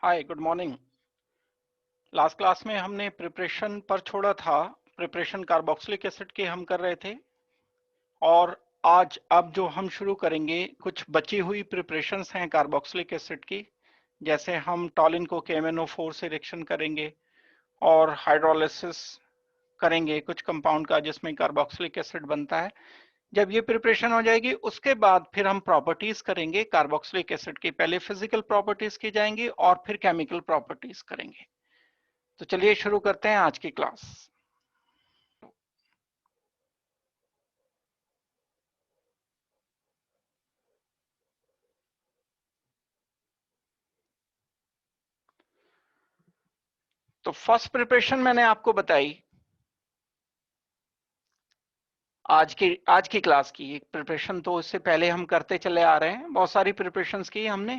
हाय, good morning. Last class में हमने preparation पर छोड़ा था। प्रिपरेशन कार्बोक्सिलिक एसिड की हम कर रहे थे और आज अब जो हम शुरू करेंगे कुछ बची हुई प्रिपरेशंस हैं कार्बोक्सिलिक एसिड की। जैसे हम टॉलिन को KMnO4 से रिएक्शन करेंगे और हाइड्रोलिसिस करेंगे कुछ कंपाउंड का जिसमें कार्बोक्सिलिक एसिड बनता है। जब ये प्रिपरेशन हो जाएगी उसके बाद फिर हम प्रॉपर्टीज करेंगे कार्बोक्सिलिक एसिड की। पहले फिजिकल प्रॉपर्टीज की जाएंगी और फिर केमिकल प्रॉपर्टीज करेंगे। तो चलिए शुरू करते हैं आज की क्लास। तो फर्स्ट प्रिपरेशन मैंने आपको बताई आज की क्लास की। एक प्रिपरेशन तो इससे पहले हम करते चले आ रहे हैं, बहुत सारी प्रिपरेशंस की हमने।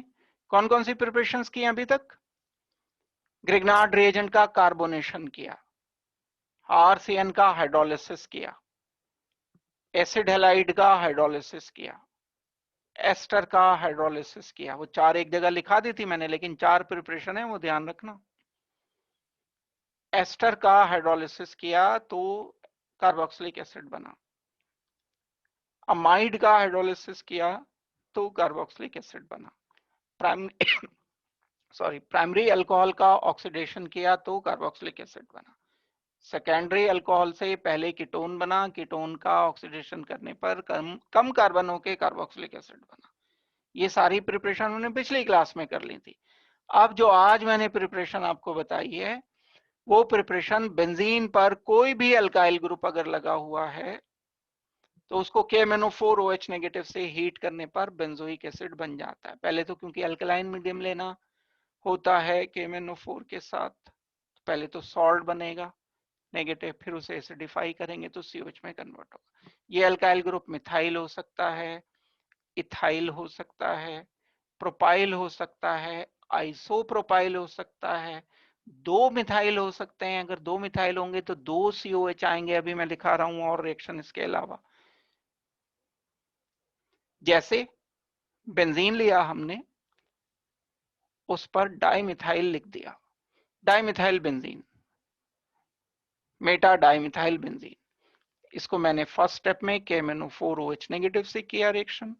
कौन कौन सी प्रिपरेशंस की अभी तक? ग्रिग्नार्ड रिएजेंट का कार्बोनेशन किया, RCN का हाइड्रोलिसिस किया, एसिड हैलाइड का हाइड्रोलिसिस किया, एस्टर का हाइड्रोलिसिस किया। वो चार एक जगह लिखा दी थी मैंने, लेकिन चार प्रिपरेशन है वो ध्यान रखना। एस्टर का हाइड्रोलिसिस किया तो कार्बोक्सिलिक एसिड बना। अमाइड का हाइड्रोलिसिस किया तो कार्बोक्सिलिक एसिड बना। प्राइमरी अल्कोहल का ऑक्सीडेशन किया तो कार्बोक्सिलिक एसिड बना। सेकेंडरी अल्कोहल से पहले कीटोन बना, कीटोन का ऑक्सीडेशन करने पर कम कम कार्बन होकर कार्बोक्सिलिक एसिड बना। ये सारी प्रिपरेशन हमने पिछली क्लास में कर ली थी। अब जो आज मैंने प्रिपरेशन आपको बताई है वो प्रिपरेशन बेंजीन पर कोई भी अल्काइल ग्रुप अगर लगा हुआ है तो उसको KMnO4OH नेगेटिव से हीट करने पर बेंजोइक एसिड बन जाता है। पहले तो क्योंकि अल्कलाइन मीडियम लेना होता है KMnO4 के साथ, तो पहले तो सॉल्ट बनेगा नेगेटिव, फिर उसे एसिडिफाई करेंगे तो COH में कन्वर्ट होगा। ये अल्काइल ग्रुप मिथाइल हो सकता है, इथाइल हो सकता है, प्रोपाइल हो सकता है, आइसोप्रोपाइल हो सकता है, दो मिथाइल हो सकते हैं। अगर दो मिथाइल होंगे तो दो COH आएंगे, अभी मैं दिखा रहा हूं और रिएक्शन इसके अलावा। जैसे बेंजीन लिया हमने, उस पर डाइमिथाइल लिख दिया, dimethyl benzene, Meta dimethyl benzene. इसको मैंने फर्स्ट स्टेप में KMnO4OH नेगेटिव से किया रिएक्शन।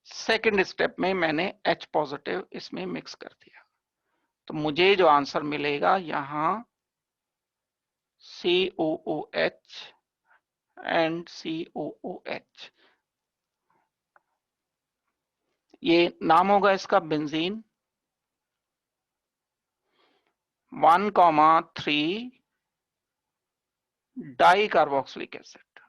सेकंड स्टेप में मैंने H पॉजिटिव इसमें मिक्स कर दिया। तो मुझे जो आंसर मिलेगा यहां COOH एंड COOH, ये नाम होगा इसका बेंजीन 1,3 डाई कार्बोक्सिलिक एसिड।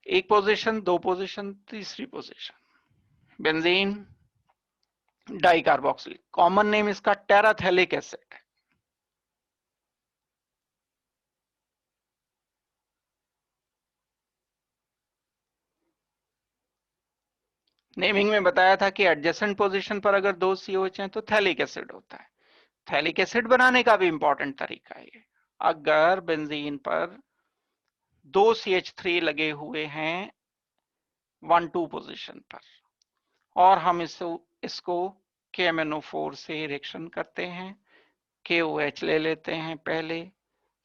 एक पोजीशन, दो पोजीशन, तीसरी position benzene di carboxylic. Common name इसका टेराथेलिक एसिड है। नेमिंग में बताया था कि एडजेसेंट पोजीशन पर अगर दो COH हैं तो थैलिक एसिड होता है। थैलिक एसिड बनाने का भी इंपॉर्टेंट तरीका है ये। अगर बेंजीन पर दो CH3 लगे हुए हैं 1,2 पोजीशन पर और हम इसको KMnO4 से रिएक्शन करते हैं, KOH ले लेते हैं पहले,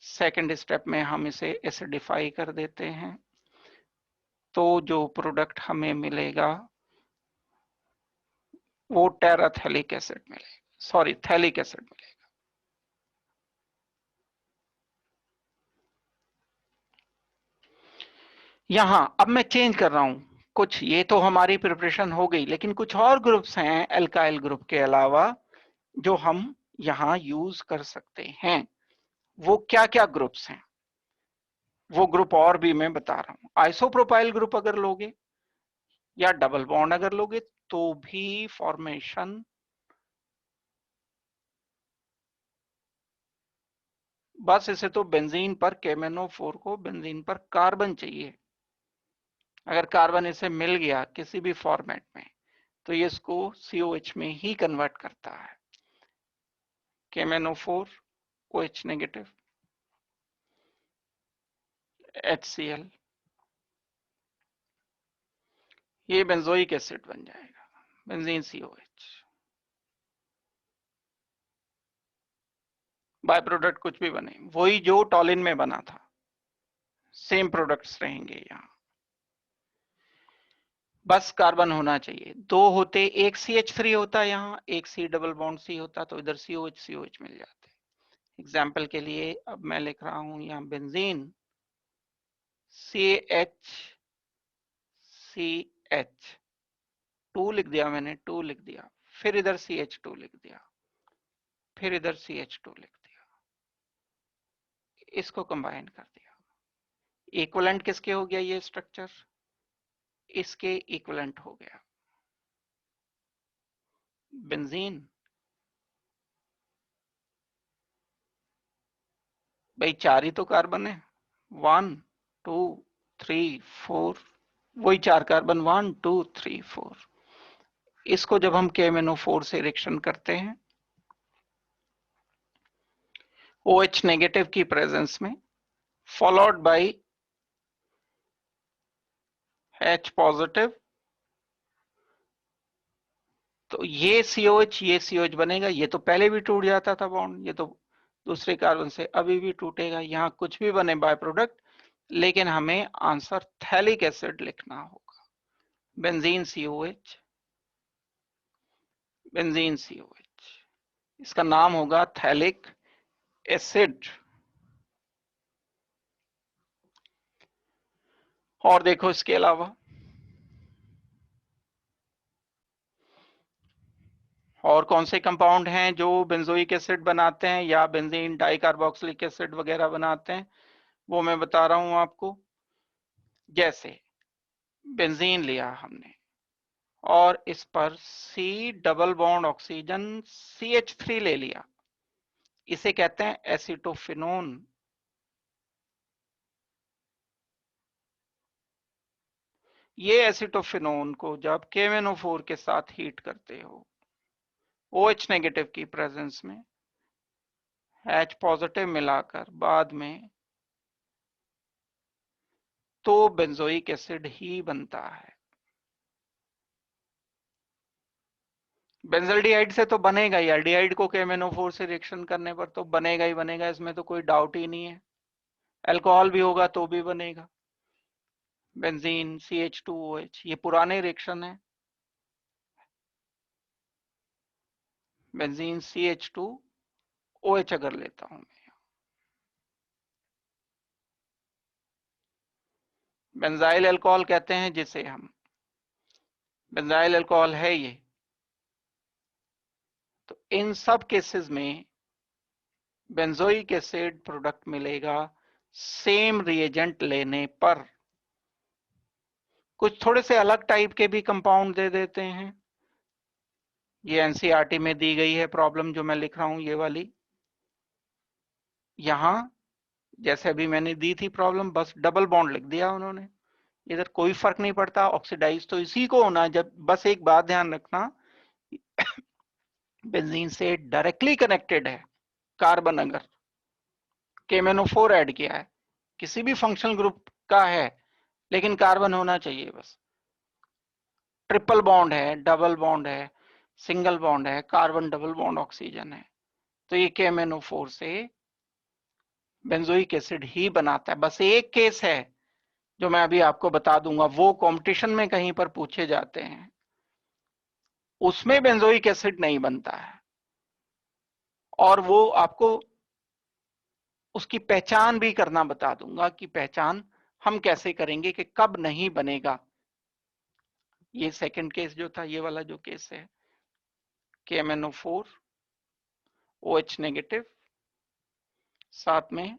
सेकंड स्टेप में हम इसे एसिडिफाई कर देते हैं, तो जो प्रोडक्ट हमें मिलेगा वो टेराथैलिक एसिड मिलेगा, सॉरी थैलिक एसिड मिलेगा। यहां अब मैं चेंज कर रहा हूं कुछ। ये तो हमारी प्रिपरेशन हो गई, लेकिन कुछ और ग्रुप्स हैं एल्काइल ग्रुप के अलावा जो हम यहां यूज कर सकते हैं। वो क्या क्या ग्रुप्स हैं वो ग्रुप और भी मैं बता रहा हूं। आइसोप्रोपाइल ग्रुप अगर लोगे या डबल बॉन्ड अगर लोगे तो भी फॉर्मेशन बस इसे तो बेंजीन पर KMnO4 को बेंजीन पर कार्बन चाहिए। अगर कार्बन इसे मिल गया किसी भी फॉर्मेट में तो ये इसको COH में ही कन्वर्ट करता है, KMnO4 OH नेगेटिव, HCl, ये बेंजोइक एसिड बन जाएगा, बेंजीन COH। बाय प्रोडक्ट कुछ भी बने, वही जो टॉलिन में बना था, सेम प्रोडक्ट्स रहेंगे यहाँ, बस कार्बन होना चाहिए। दो होते, एक CH3 होता यहाँ, एक C डबल बॉन्ड C होता, तो इधर COH मिल जाते। एग्जाम्पल के लिए अब मैं लिख रहा हूं यहाँ बेंजीन CH, 2 लिख दिया मैंने, 2 लिख दिया, फिर इधर CH2 लिख दिया, फिर इधर CH2 लिख दिया, इसको कंबाइन कर दिया। इक्विवेलेंट किसके हो गया ये स्ट्रक्चर? इसके इक्विवेलेंट हो गया। बेंजीन भाई 4 ही तो कार्बन है, 1 2 3 4, वही 4 कार्बन, 1 2 3 4। इसको जब हम KMnO4 से रिएक्शन करते हैं OH नेगेटिव की प्रेजेंस में, फॉलोड बाय H पॉजिटिव, तो ये COH बनेगा। ये तो पहले भी टूट जाता था बॉन्ड, ये तो दूसरे कार्बन से अभी भी टूटेगा। यहाँ कुछ भी बने बाय प्रोडक्ट, लेकिन हमें आंसर थैलिक एसिड लिखना होगा। बेंजीन COH, बेंजीन COH, इसका नाम होगा थैलिक एसिड। और देखो इसके अलावा और कौन से कंपाउंड हैं जो बेंजोइक एसिड बनाते हैं या बेंजीन डाइकार्बोक्सिलिक एसिड वगैरह बनाते हैं, वो मैं बता रहा हूं आपको। जैसे बेंजीन लिया हमने और इस पर C double bond oxygen CH3 ले लिया, इसे कहते हैं एसिटोफिनोन। ये एसिटोफिनोन को जब KMnO4 के साथ हीट करते हो OH नेगेटिव की प्रेजेंस में, H पॉजिटिव मिलाकर बाद में, तो बेंजोइक एसिड ही बनता है। बेंजल्डिहाइड से तो बनेगा ही, एल्डिहाइड को KMnO4 से रिएक्शन करने पर तो बनेगा ही बनेगा, इसमें तो कोई डाउट ही नहीं है। अल्कोहल भी होगा तो भी बनेगा। बेंजीन CH2OH, ये पुराने रिएक्शन है। बेंजीन CH2OH अगर लेता हूं मैं, बेंजाइल अल्कोहल कहते हैं जिसे हम, बेंजाइल अल्कोहल है ये। तो इन सब केसेस में बेंजोइक एसिड प्रोडक्ट मिलेगा सेम रिएजेंट लेने पर। कुछ थोड़े से अलग टाइप के भी कंपाउंड दे देते हैं, ये एनसीईआरटी में दी गई है प्रॉब्लम जो मैं लिख रहा हूं ये वाली। यहां जैसे अभी मैंने दी थी प्रॉब्लम, बस डबल बॉन्ड लिख दिया उन्होंने, इधर कोई फर्क नहीं पड़ता, ऑक्सीडाइज तो इसी को होना। जब बस एक बात ध्यान रखना, बेंजीन से डायरेक्टली कनेक्टेड है कार्बन, अगर KMnO4 ऐड किया है, किसी भी फंक्शनल ग्रुप का है, लेकिन कार्बन होना चाहिए बस। ट्रिपल बॉन्ड है, डबल बॉन्ड है, सिंगल बॉन्ड है, कार्बन डबल बॉन्ड ऑक्सीजन है, तो ये KMnO4 से बेंजोइक एसिड ही बनाता है। बस एक केस है जो मैं अभी आपको बता दूंगा, वो कंपटीशन में कहीं पर पूछे जाते हैं, उसमें बेंजोइक एसिड नहीं बनता है, और वो आपको उसकी पहचान भी करना बता दूंगा कि पहचान हम कैसे करेंगे कि कब नहीं बनेगा। ये सेकंड केस जो था, ये वाला जो केस है, KMnO4 OH नेगेटिव, साथ में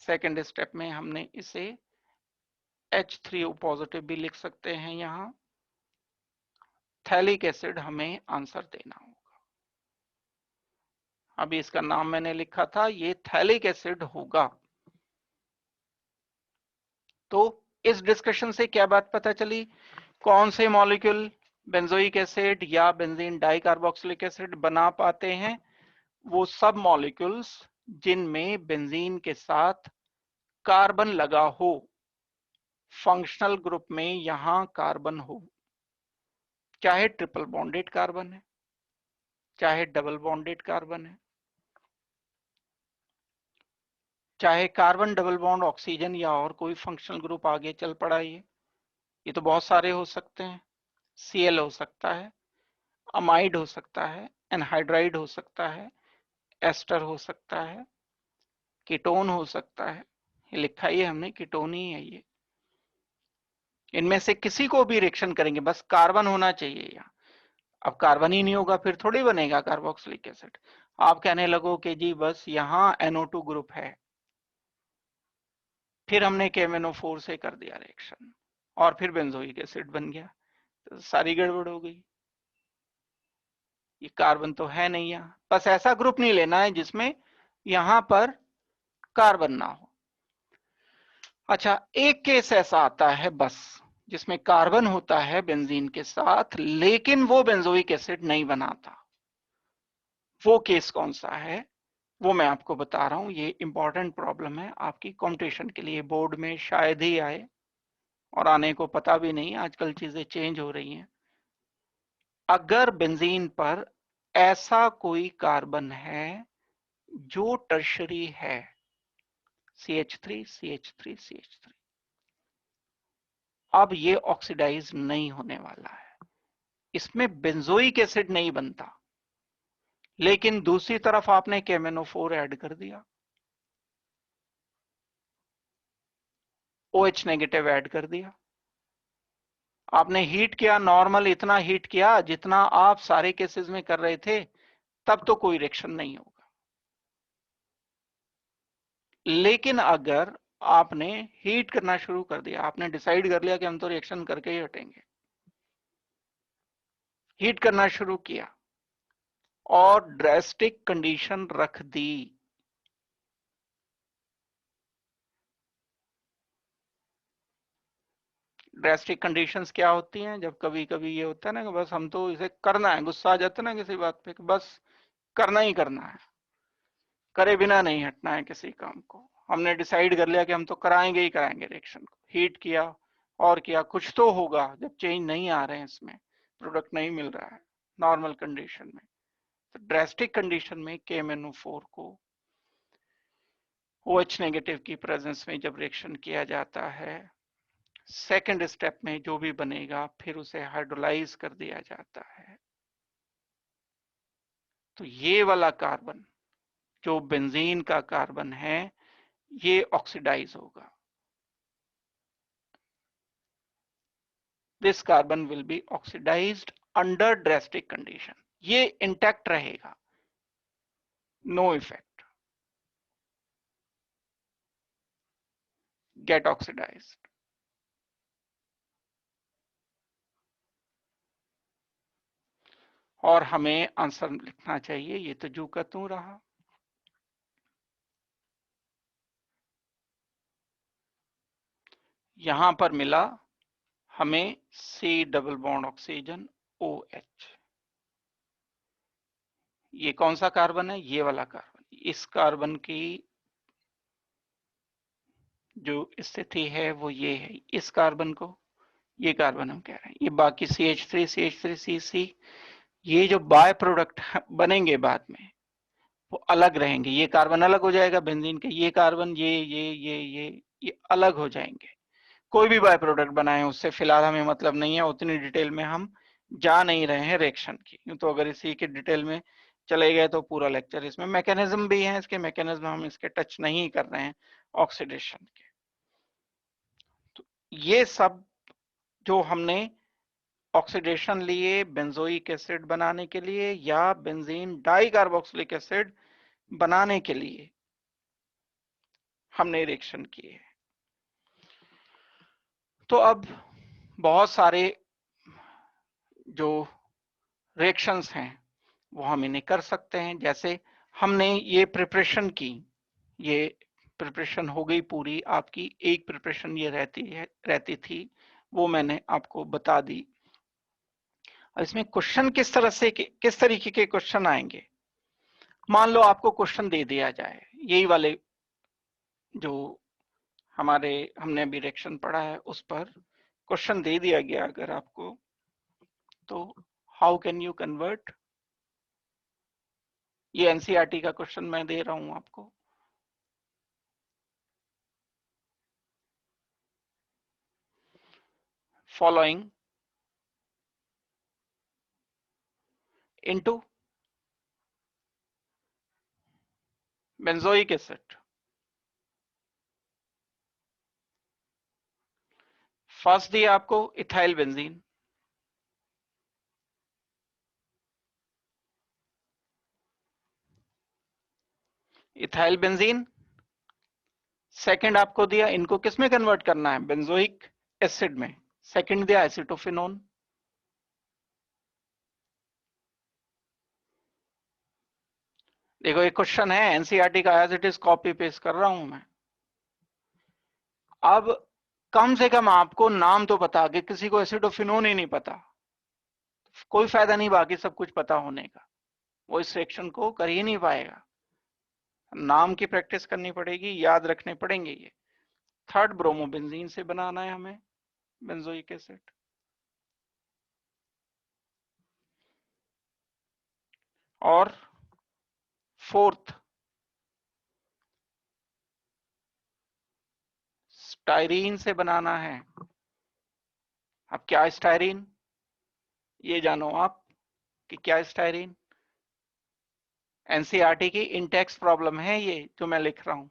सेकंड स्टेप में हमने इसे H3O पॉजिटिव भी लिख सकते हैं। यहां थैलिक एसिड हमें आंसर देना होगा। अभी इसका नाम मैंने लिखा था, ये थैलिक एसिड होगा। तो इस डिस्कशन से क्या बात पता चली? कौन से मॉलिक्यूल बेंजोइक एसिड या बेंजीन डाइकार्बोक्सिलिक एसिड बना पाते हैं? वो सब मॉलिक्यूल्स जिनमें बेंजीन के साथ कार्बन लगा हो, फंक्शनल ग्रुप में यहां कार्बन हो, चाहे ट्रिपल बॉन्डेड कार्बन है, चाहे डबल बॉन्डेड कार्बन है, चाहे कार्बन डबल बॉन्ड ऑक्सीजन या और कोई फंक्शनल ग्रुप आगे चल पड़ा, ये तो बहुत सारे हो सकते हैं। Cl हो सकता है, अमाइड हो सकता है, एनहाइड्राइड हो सकता है, एस्टर हो सकता है, कीटोन हो सकता है। ये लिखा ही है हमने, कीटोन ही है ये। इनमें से किसी को भी रिएक्शन करेंगे, बस कार्बन होना चाहिए यहाँ। अब कार्बन ही नहीं होगा फिर थोड़ी बनेगा कार्बोक्सिलिक एसिड। आप कहने लगो कि जी बस यहाँ NO2 ग्रुप है, फिर हमने KMnO4 से कर दिया रिएक्शन और फिर बेंजोइक एसिड बन गया, तो सारी गड़बड़ हो गई। ये कार्बन तो है नहीं यहाँ, बस ऐसा ग्रुप नहीं लेना है जिसमें यहां पर कार्बन ना हो। अच्छा, एक केस ऐसा आता है बस जिसमें कार्बन होता है बेंजीन के साथ, लेकिन वो बेंजोइक एसिड नहीं बनाता। वो केस कौन सा है वो मैं आपको बता रहा हूं। ये इंपॉर्टेंट प्रॉब्लम है आपकी कॉम्पिटिशन के लिए, बोर्ड में शायद ही आए और आने को पता भी नहीं, आजकल चीजें चेंज हो रही हैं। अगर बेंजीन पर ऐसा कोई कार्बन है जो टर्शरी है, CH3 CH3 CH3, अब ये ऑक्सीडाइज नहीं होने वाला है, इसमें बेंजोइक एसिड नहीं बनता, लेकिन दूसरी तरफ आपने KMnO4 ऐड कर दिया, OH नेगेटिव ऐड कर दिया, आपने हीट किया, नॉर्मल इतना हीट किया जितना आप सारे केसेस में कर रहे थे, तब तो कोई रिएक्शन नहीं होगा। लेकिन अगर आपने हीट करना शुरू कर दिया, आपने डिसाइड कर लिया कि हम तो रिएक्शन करके ही हटेंगे, हीट करना शुरू किया और ड्रास्टिक कंडीशन रख दी, ड्रास्टिक कंडीशंस क्या होती हैं? जब कभी कभी ये होता है ना कि बस हम तो इसे करना है, गुस्सा आ जाता है ना किसी बात पे कि बस करना ही करना है, करे बिना नहीं हटना है किसी काम को। हमने डिसाइड कर लिया कि हम तो कराएंगे ही कराएंगे रिएक्शन को, हीट किया और किया, कुछ तो होगा जब चेंज नहीं आ रहे हैं, इसमें प्रोडक्ट नहीं मिल रहा है नॉर्मल कंडीशन में। तो ड्रास्टिक कंडीशन में KMnO4 को OH नेगेटिव की प्रेजेंस में जब रिएक्शन किया जाता है, सेकेंड स्टेप में जो भी बनेगा फिर उसे हाइड्रोलाइज कर दिया जाता है। तो ये वाला कार्बन जो बेंजीन का कार्बन है, ये ऑक्सीडाइज होगा। This carbon will be oxidised under drastic condition, ये इंटैक्ट रहेगा, नो इफेक्ट, गेट ऑक्सीडाइज्ड। और हमें आंसर लिखना चाहिए, ये तो जू का तू रहा। यहां पर मिला हमें C double bond oxygen OH। ये कौन सा कार्बन है? ये वाला कार्बन। इस कार्बन की जो स्थिति है वो ये है, इस कार्बन को, ये कार्बन हम कह रहे हैं। ये बाकी CH3 CH3 CC, ये जो बाय प्रोडक्ट बनेंगे बाद में वो अलग रहेंगे। ये कार्बन अलग हो जाएगा बेंजीन के, ये कार्बन ये अलग हो जाएंगे। कोई भी बाय प्रोडक्ट बनाए उससे फिलहाल हमें मतलब नहीं है, उतनी डिटेल में हम जा नहीं रहे हैं रिएक्शन की। यूं तो अगर इसी के डिटेल में चले गए तो पूरा लेक्चर, इसमें मैकेनिज्म भी है, इसके मैकेनिज्म हम इसके टच नहीं कर रहे हैं ऑक्सीडेशन के। तो ये सब जो हमने ऑक्सीडेशन लिए बेंजोइक एसिड बनाने के लिए या बेंजीन डाई कार्बोक्सिलिक एसिड बनाने के लिए हमने रिएक्शन किए। तो अब बहुत सारे जो रिएक्शंस हैं वो हम इन्हें कर सकते हैं। जैसे हमने ये प्रिपरेशन की, ये प्रिपरेशन हो गई पूरी आपकी, एक प्रिपरेशन ये रहती थी, वो मैंने आपको बता दी। इसमें क्वेश्चन किस तरह से, किस तरीके के क्वेश्चन आएंगे? मान लो आपको क्वेश्चन दे दिया जाए, यही वाले जो हमने अभी रिएक्शन पढ़ा है उस पर क्वेश्चन दे दिया गया अगर आपको, तो हाउ कैन यू कन्वर्ट, ये एनसीईआरटी का क्वेश्चन मैं दे रहा हूं आपको। Following into benzoic acid. First दिया आपको ethyl benzene, ethyl benzene. Second आपको दिया, इनको किस में कन्वर्ट करना है, बेंजोइक एसिड में। सेकंड दिया एसिटोफिनोन। देखो ये क्वेश्चन है एनसीईआरटी का, as it is copy paste कर रहा हूं मैं। अब कम से कम आपको नाम तो पता, कि किसी को एसिडोफिनोन ही नहीं पता, कोई फायदा नहीं बाकी सब कुछ पता होने का, वो इस सेक्शन को कर ही नहीं पाएगा। नाम की प्रैक्टिस करनी पड़ेगी, याद रखने पड़ेंगे ये। थर्ड ब्रोमोबेंजीन से बनाना है हमें बेंजोइक एसिड। और फोर्थ स्टाइरीन से बनाना है। अब क्या स्टाइरीन, ये जानो आप कि क्या स्टाइरीन। एनसीईआरटी की इंटेक्स प्रॉब्लम है ये जो मैं लिख रहा हूं।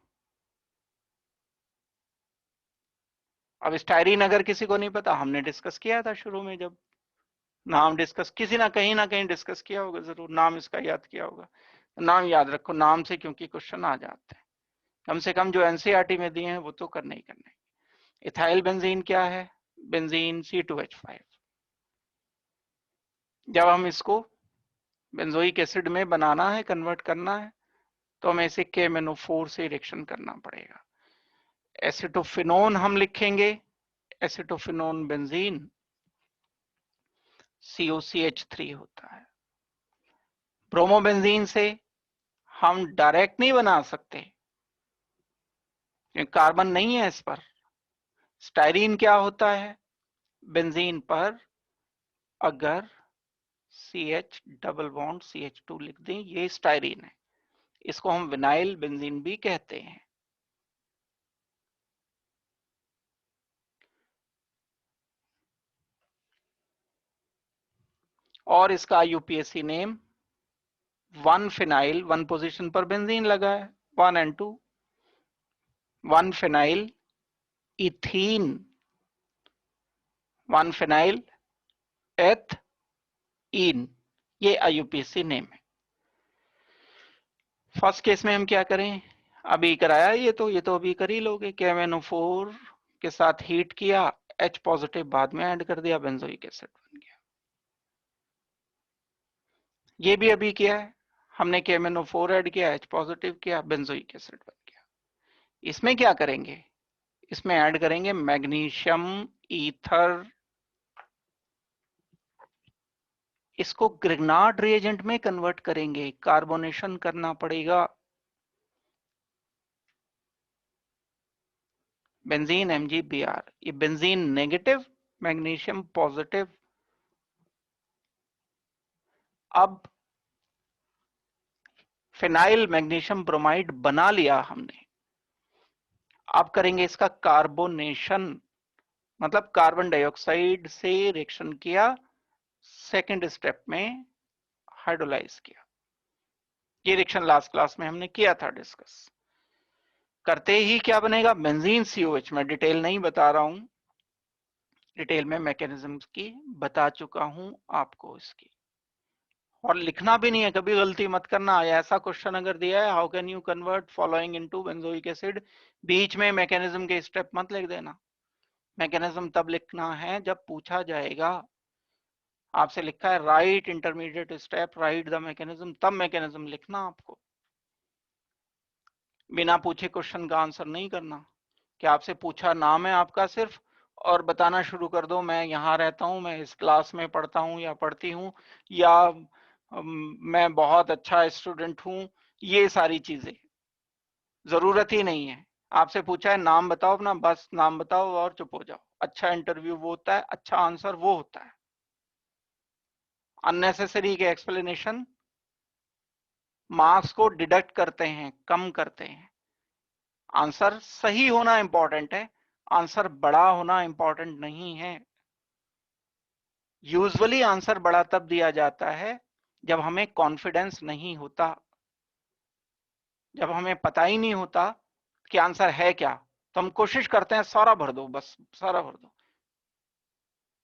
अब स्टाइरीन अगर किसी को नहीं पता, हमने डिस्कस किया था शुरू में, जब नाम डिस्कस किसी ना कहीं डिस्कस किया होगा जरूर, नाम इसका याद किया होगा। नाम याद रखो, नाम से क्योंकि क्वेश्चन आ जाते हैं, कम से कम जो एनसीईआरटी में दिए हैं वो तो करने ही करने। इथाइल बेंजीन क्या है, बेंजीन C2H5। जब हम इसको बेंजोइक एसिड में बनाना है, कन्वर्ट करना है, तो हमें इसे KMnO4 से रिएक्शन करना पड़ेगा। एसिटोफिनोन हम लिखेंगे, एसिटोफिनोन बेंजीन COCH3 होता है। ब्रोमोबेंजीन से हम डायरेक्ट नहीं बना सकते, कार्बन नहीं है इस पर। स्टाइरीन क्या होता है, बेंजीन पर अगर CH डबल बॉन्ड CH2 लिख दें, ये स्टाइरीन है। इसको हम विनाइल बेंजीन भी कहते हैं। और इसका यूपीएससी नेम 1 फिनाइल, 1 पोजीशन पर बेंजीन लगा है, 1 and 2, 1 phenyl ethene, 1 phenyl ethene, ये आईयूपीएससी नेम है। फर्स्ट केस में हम क्या करें, अभी कराया ये तो अभी कर ही लोगे। KMnO4 के साथ हीट किया, H पॉजिटिव बाद में ऐड कर दिया, बेंजोइक एसिड बन गया। ये भी अभी किया है हमने, KMnO4 ऐड किया, H पॉजिटिव किया, बेंजोइक एसिड बन गया। इसमें क्या करेंगे, इसमें ऐड करेंगे मैग्नीशियम ईथर। इसको ग्रिग्नार्ड रिएजेंट में कन्वर्ट करेंगे, कार्बोनेशन करना पड़ेगा। बेंजीन MgBr, ये बेंजीन नेगेटिव, मैग्नीशियम पॉजिटिव। अब फिनाइल मैग्नीशियम ब्रोमाइड बना लिया हमने। अब करेंगे इसका कार्बोनेशन, मतलब कार्बन डाइऑक्साइड से रिएक्शन किया, सेकंड स्टेप में हाइड्रोलाइज किया। ये रिएक्शन लास्ट क्लास में हमने किया था डिस्कस। करते ही क्या बनेगा, बेंजीन COH। मैं डिटेल नहीं बता रहा हूं, डिटेल में मैकेनिज्म की बता चुका हूं आपको इसकी, और लिखना भी नहीं है, कभी गलती मत करना। ऐसा क्वेश्चन अगर दिया है, how can you convert following into benzoic acid, बीच में मैकेनिज्म के स्टेप मत लिख देना। मैकेनिज्म तब लिखना है जब पूछा जाएगा, आपसे लिखा है right intermediate step, right the mechanism, तब मैकेनिज्म लिखना आपको। बिना पूछे क्वेश्चन का आंसर नहीं करना। कि आपसे पूछा नाम है आपका सिर्फ, और बताना शुरू कर दो मैं यहाँ रहता हूँ, मैं इस क्लास में पढ़ता हूँ या पढ़ती हूँ, या मैं बहुत अच्छा स्टूडेंट हूँ, ये सारी चीजें जरूरत ही नहीं है। आपसे पूछा है नाम बताओ अपना, बस नाम बताओ और चुप हो जाओ। अच्छा इंटरव्यू वो होता है, अच्छा आंसर वो होता है। अननेसेसरी के एक्सप्लेनेशन मार्क्स को डिडक्ट करते हैं, कम करते हैं। आंसर सही होना इंपॉर्टेंट है, आंसर बड़ा होना इंपॉर्टेंट नहीं है। यूजुअली आंसर बड़ा तब दिया जाता है जब हमें कॉन्फिडेंस नहीं होता, जब हमें पता ही नहीं होता कि आंसर है क्या, तो हम कोशिश करते हैं सारा भर दो, बस सारा भर दो,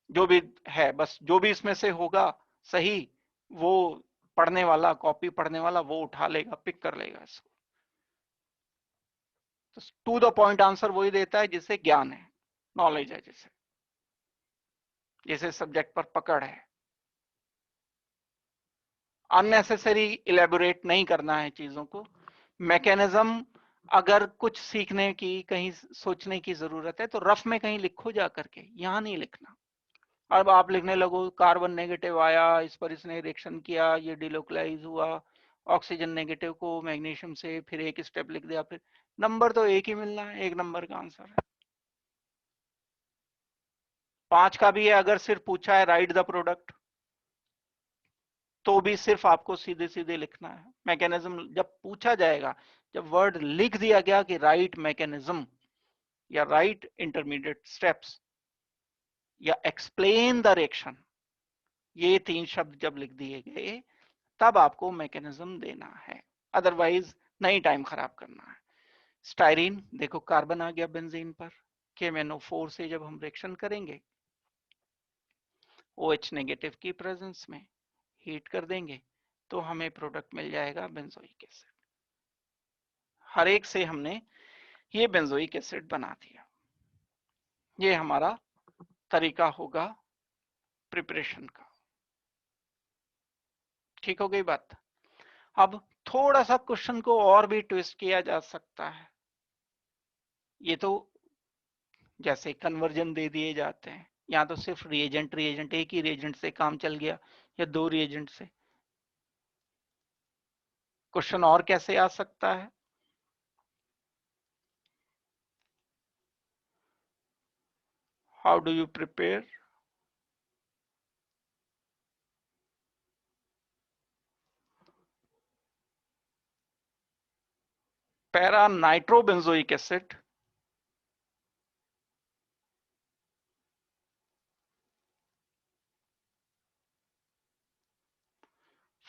जो भी है बस, जो भी इसमें से होगा सही, वो पढ़ने वाला, कॉपी पढ़ने वाला वो उठा लेगा, पिक कर लेगा इसको। तो टू द पॉइंट आंसर वही देता है जिसे ज्ञान है, नॉलेज है, जिसे सब्जेक्ट पर पकड़ है। अननेसेसरी इलेबोरेट नहीं करना है चीजों को। मैकेनिज्म अगर कुछ सीखने की, कहीं सोचने की जरूरत है तो रफ में कहीं लिखो जा करके, यहां नहीं लिखना। अब आप लिखने लगो कार्बन नेगेटिव आया, इस पर इसने रिएक्शन किया, ये डिलोकलाइज हुआ, ऑक्सीजन नेगेटिव को मैग्नीशियम से, फिर एक स्टेप लिख दिया, फिर नंबर तो एक ही मिलना है, एक नंबर का आंसर है। 5 का भी है, अगर सिर्फ पूछा है राइट द प्रोडक्ट, तो भी सिर्फ आपको सीधे सीधे लिखना है। मैकेनिज्म जब पूछा जाएगा, जब वर्ड लिख दिया गया कि राइट मैकेनिज्म या राइट इंटरमीडिएट स्टेप्स या एक्सप्लेन द रिएक्शन, ये 3 शब्द जब लिख दिए गए तब आपको मैकेनिज्म देना है, अदरवाइज नहीं टाइम खराब करना है। स्टाइरीन देखो, कार्बन आ गया बेंजीन पर, KMnO4 से जब हम रिएक्शन करेंगे OH नेगेटिव की प्रेजेंस में, हीट कर देंगे तो हमें प्रोडक्ट मिल जाएगा बेंजोइक एसिड। हर एक से हमने ये बेंजोइक एसिड बना दिया। ये हमारा तरीका होगा प्रिपरेशन का। ठीक हो गई बात। अब थोड़ा सा क्वेश्चन को और भी ट्विस्ट किया जा सकता है। ये तो जैसे कन्वर्जन दे दिए जाते हैं, यहाँ तो सिर्फ रिएजेंट रिएजेंट, एक ही रिएजेंट से काम चल गया या 2 रिएजेंट से। क्वेश्चन और कैसे आ सकता है? How do you prepare para nitrobenzoic acid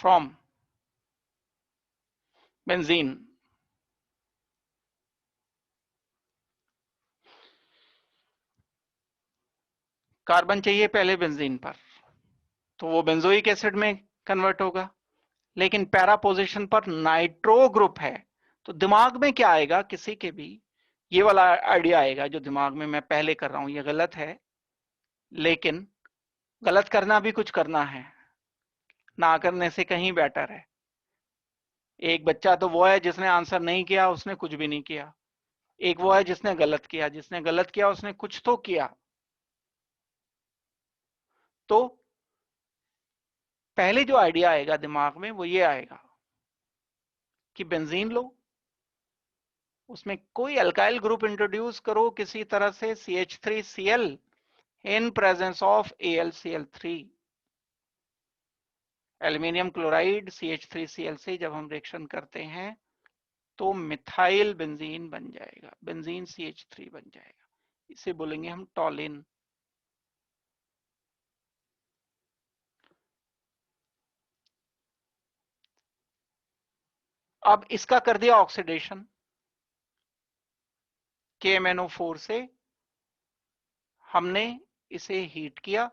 from benzene? Carbon चाहिए पहले बेंजीन पर, तो वो बेंजोइक एसिड में कन्वर्ट होगा, लेकिन पैरा पोजीशन पर नाइट्रो ग्रुप है, तो दिमाग में क्या आएगा किसी के भी, ये वाला आइडिया आएगा जो दिमाग में मैं पहले कर रहा हूं, ये गलत है, लेकिन गलत करना भी कुछ करना है, ना करने से कहीं बेटर है। एक बच्चा तो वो है जिसने आंसर नहीं किया, उसने कुछ भी नहीं किया। एक वो है जिसने गलत किया, जिसने गलत किया उसने कुछ तो किया। तो पहले जो आइडिया आएगा दिमाग में वो ये आएगा कि बेंजीन लो, उसमें कोई अल्काइल ग्रुप इंट्रोड्यूस करो किसी तरह से CH3Cl in presence of AlCl3, aluminium chloride CH3Cl से जब हम रिएक्शन करते हैं तो मिथाइल बेंजीन बन जाएगा, बेंजीन CH3 बन जाएगा, इसे बोलेंगे हम टॉलिन। अब इसका कर दिया ऑक्सीडेशन, KMnO4 से हमने इसे हीट किया,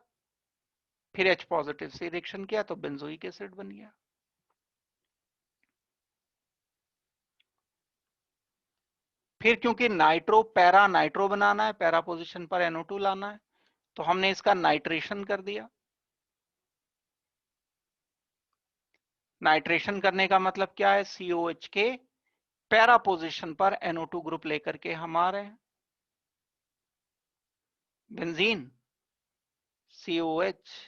फिर H पॉजिटिव से रिएक्शन किया तो बेंजोइक एसिड बन गया। फिर क्योंकि नाइट्रो पैरा नाइट्रो बनाना है, पैरा पोजीशन पर NO2 लाना है, तो हमने इसका नाइट्रेशन कर दिया। नाइट्रेशन करने का मतलब क्या है, COH के पैरा पोजीशन पर NO2 ग्रुप लेकर के हम आ रहे हैं। बेंजीन COH,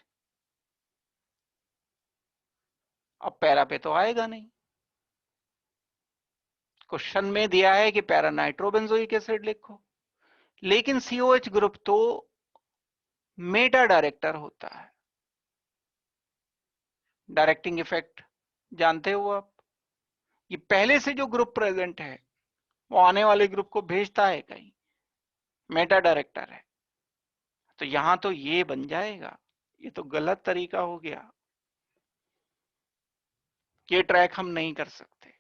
अब पैरा पे तो आएगा नहीं, क्वेश्चन में दिया है कि पैरा नाइट्रोबेंजोइक एसिड लिखो, लेकिन COH ग्रुप तो मेटा डायरेक्टर होता है। डायरेक्टिंग इफेक्ट जानते हो आप, ये पहले से जो ग्रुप प्रेजेंट है वो आने वाले ग्रुप को भेजता है कहीं, मेटा डायरेक्टर है। तो यहां तो ये बन जाएगा, ये तो गलत तरीका हो गया, ये ट्रैक हम नहीं कर सकते।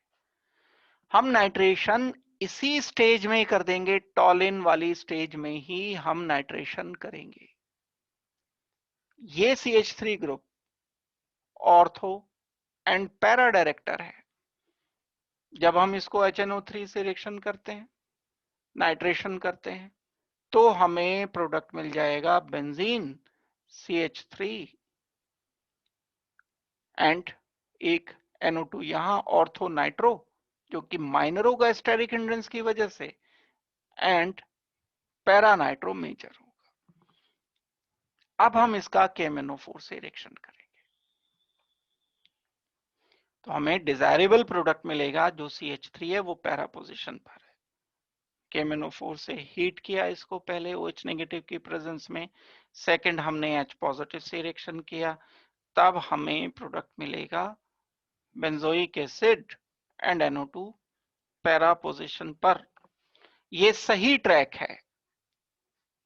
हम नाइट्रेशन इसी स्टेज में कर देंगे, टॉलिन वाली स्टेज में ही हम नाइट्रेशन करेंगे। ये CH3 group ortho and para director है। जब हम इसको HNO3 से रिएक्शन करते हैं, नाइट्रेशन करते हैं, तो हमें प्रोडक्ट मिल जाएगा बेंजीन CH3 एंड एक NO2 यहां ऑर्थो नाइट्रो, जो कि माइनर होगा स्टेरिक हिंड्रेंस की वजह से, एंड पैरा नाइट्रो मेजर होगा। अब हम इसका KMNO4 से रिएक्शन करेंगे तो हमें डिजायरेबल प्रोडक्ट मिलेगा, जो CH3 है वो पैरा पोजीशन पर है। KMNO4 से हीट किया इसको पहले OH नेगेटिव की प्रेजेंस में, सेकंड हमने H पॉजिटिव से रिएक्शन किया, तब हमें प्रोडक्ट मिलेगा benzoic acid and NO2 para position पर। ये सही ट्रैक है,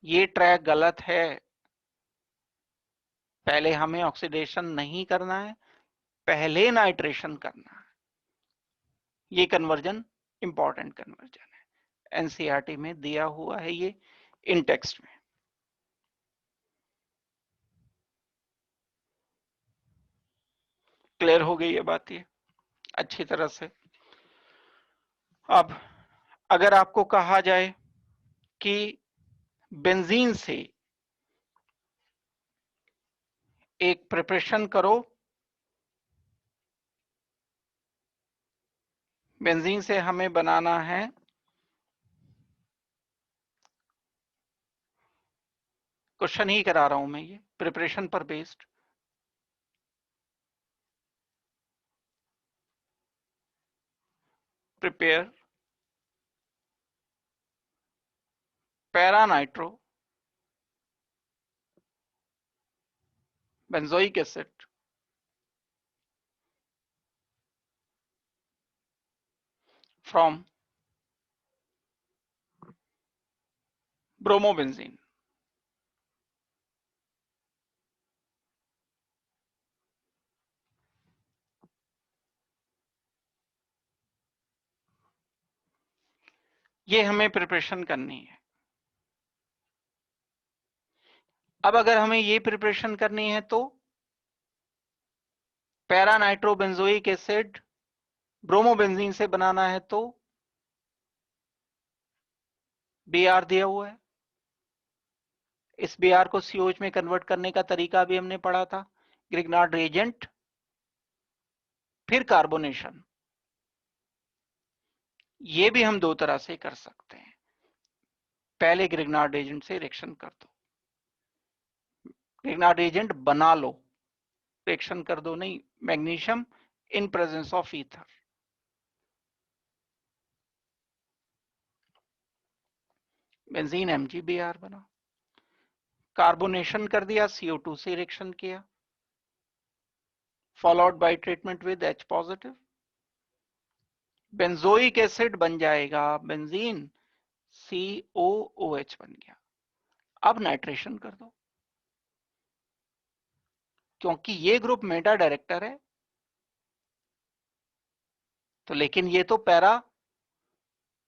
ये ट्रैक गलत है। पहले हमें ऑक्सीडेशन नहीं करना है, पहले नाइट्रेशन करना है। ये कन्वर्जन इंपॉर्टेंट कन्वर्जन है, एनसीईआरटी में दिया हुआ है ये इन टेक्स्ट में। क्लियर हो गई ये बात ये अच्छी तरह से। अब अगर आपको कहा जाए कि बेंजीन से एक प्रिपरेशन करो, बेंजीन से हमें बनाना है क्वेश्चन ही करा रहा हूं मैं, ये प्रिपरेशन पर based. Prepare para nitro benzoic acid from bromobenzene. ये हमें प्रिपरेशन करनी है। अब अगर हमें ये प्रिपरेशन करनी है तो पैरा नाइट्रोबेंजोइक एसिड ब्रोमोबेंजीन से बनाना है तो Br दिया हुआ है। इस Br को COH में कन्वर्ट करने का तरीका भी हमने पढ़ा था, ग्रिग्नार्ड रिएजेंट फिर कार्बोनेशन। ये भी हम दो तरह से कर सकते हैं, पहले ग्रिग्नार्ड रिएजेंट से रिएक्शन कर दो, ग्रिग्नार्ड रिएजेंट बना लो, रिएक्शन कर दो नहीं, magnesium in presence of ether. Benzene MgBr बना, कार्बोनेशन कर दिया, CO2 से रिएक्शन किया, followed by treatment with H positive, benzoic acid बन जाएगा बेंजीन COOH बन गया। अब नाइट्रेशन कर दो, क्योंकि ये ग्रुप मेटा डायरेक्टर है, तो लेकिन ये तो पैरा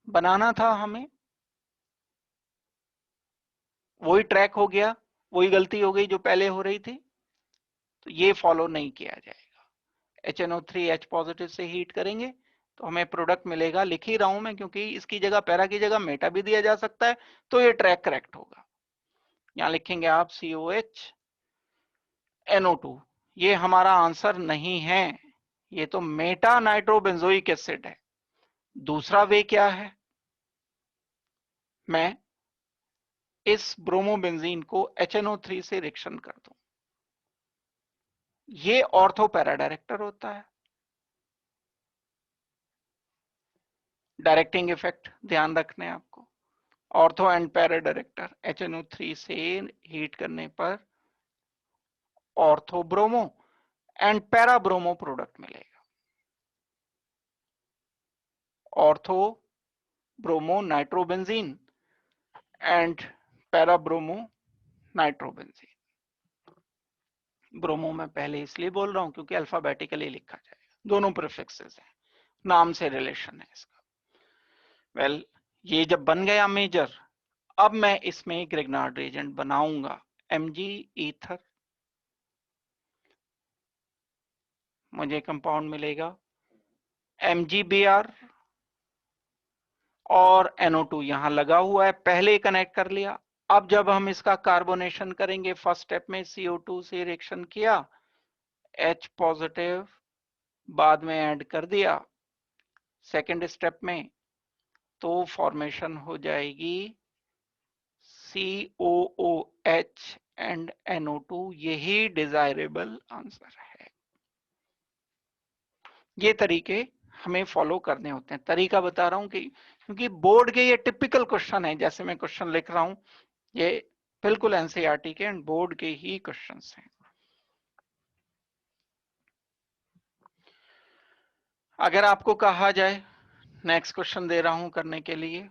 बनाना था हमें, वही ट्रैक हो गया, वही गलती हो गई जो पहले हो रही थी, तो ये फॉलो नहीं किया जाएगा। HNO3 H पॉजिटिव से हीट करेंगे तो हमें प्रोडक्ट मिलेगा, लिख ही रहा हूं मैं क्योंकि इसकी जगह पैरा की जगह मेटा भी दिया जा सकता है, तो ये ट्रैक करेक्ट होगा। यहां लिखेंगे आप COH NO2, ये हमारा आंसर नहीं है, ये तो मेटा नाइट्रोबेंजोइक एसिड है। दूसरा वे क्या है, मैं इस ब्रोमोबेंजीन को HNO3 से रिएक्शन कर दूं, ये ऑर्थो पैरा डायरेक्टर होता है। डायरेक्टिंग इफेक्ट ध्यान रखने आपको। Ortho and para director, HNO3 से हीट करने पर ortho bromo and para bromo product मिलेगा। Ortho bromo nitrobenzene and para bromo nitrobenzene. Bromo में पहले इसलिए बोल रहा हूं क्योंकि अल्फाबेटिकली लिखा जाएगा, दोनों प्रीफिक्सेस हैं, नाम से रिलेशन है इसका। वेल ये जब बन गया मेजर, अब मैं इसमें ग्रिग्नार्ड रिएजेंट बनाऊंगा। Mg ईथर, मुझे कंपाउंड मिलेगा MgBr और NO2 यहां लगा हुआ है, पहले कनेक्ट कर लिया। अब जब हम इसका कार्बोनेशन करेंगे, फर्स्ट स्टेप में CO2 से रिएक्शन किया, H पॉजिटिव बाद में ऐड कर दिया सेकेंड स्टेप में, तो फॉर्मेशन हो जाएगी COOH एंड NO2। यही डिजायरेबल आंसर है। ये तरीके हमें फॉलो करने होते हैं। तरीका बता रहा हूं कि क्योंकि बोर्ड के ये टिपिकल क्वेश्चन है, जैसे मैं क्वेश्चन लिख रहा हूं ये बिल्कुल एनसीईआरटी के एंड बोर्ड के ही क्वेश्चंस हैं। अगर आपको कहा जाए, नेक्स्ट क्वेश्चन दे रहा हूं करने के लिए,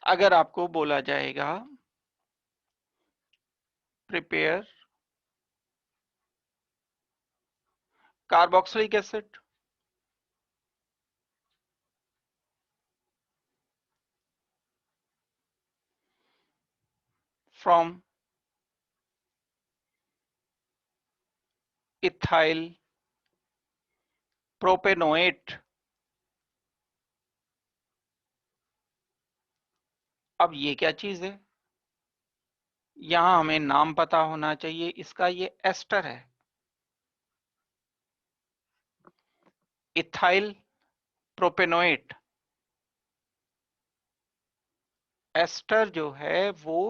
अगर आपको बोला जाएगा prepare carboxylic acid from ethyl propanoate, अब ये क्या चीज है, यहां हमें नाम पता होना चाहिए इसका। ये एस्टर है, इथाइल प्रोपेनोएट। एस्टर जो है वो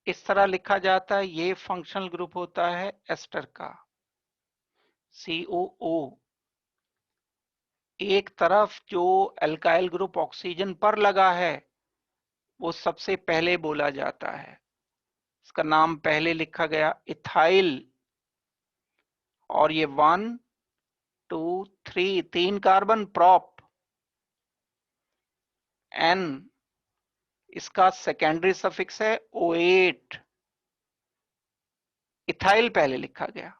इस तरह लिखा जाता है, ये फंक्शनल ग्रुप होता है एस्टर का, COO। एक तरफ जो अल्काइल ग्रुप ऑक्सीजन पर लगा है वो सबसे पहले बोला जाता है, इसका नाम पहले लिखा गया इथाइल, और ये 1 2 3 3 कार्बन प्रॉप, N इसका सेकेंडरी सफिक्स है O8, इथाइल पहले लिखा गया।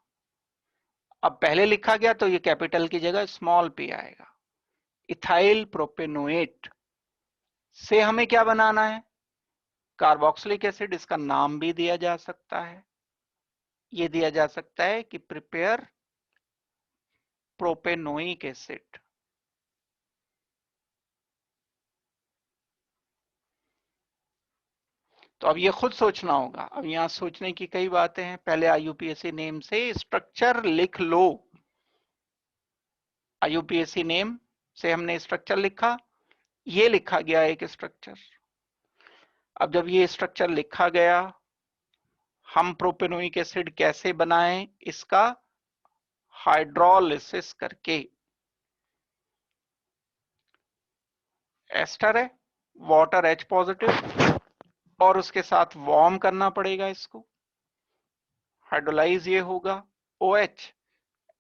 अब पहले लिखा गया तो ये कैपिटल की जगह स्मॉल p आएगा। इथाइल प्रोपेनोएट से हमें क्या बनाना है, कार्बोक्सिलिक एसिड। इसका नाम भी दिया जा सकता है, ये दिया जा सकता है कि प्रिपेयर प्रोपेनोइक एसिड। तो अब ये खुद सोचना होगा। अब यहां सोचने की कई बातें हैं। पहले IUPAC नेम से स्ट्रक्चर लिख लो। IUPAC नेम से हमने स्ट्रक्चर लिखा, ये लिखा गया एक स्ट्रक्चर। अब जब ये स्ट्रक्चर लिखा गया, हम प्रोपेनोइक एसिड कैसे बनाएं, इसका हाइड्रोलिसिस करके। एस्टर है, वाटर H पॉजिटिव, और उसके साथ वार्म करना पड़ेगा इसको, हाइड्रोलाइज ये होगा OH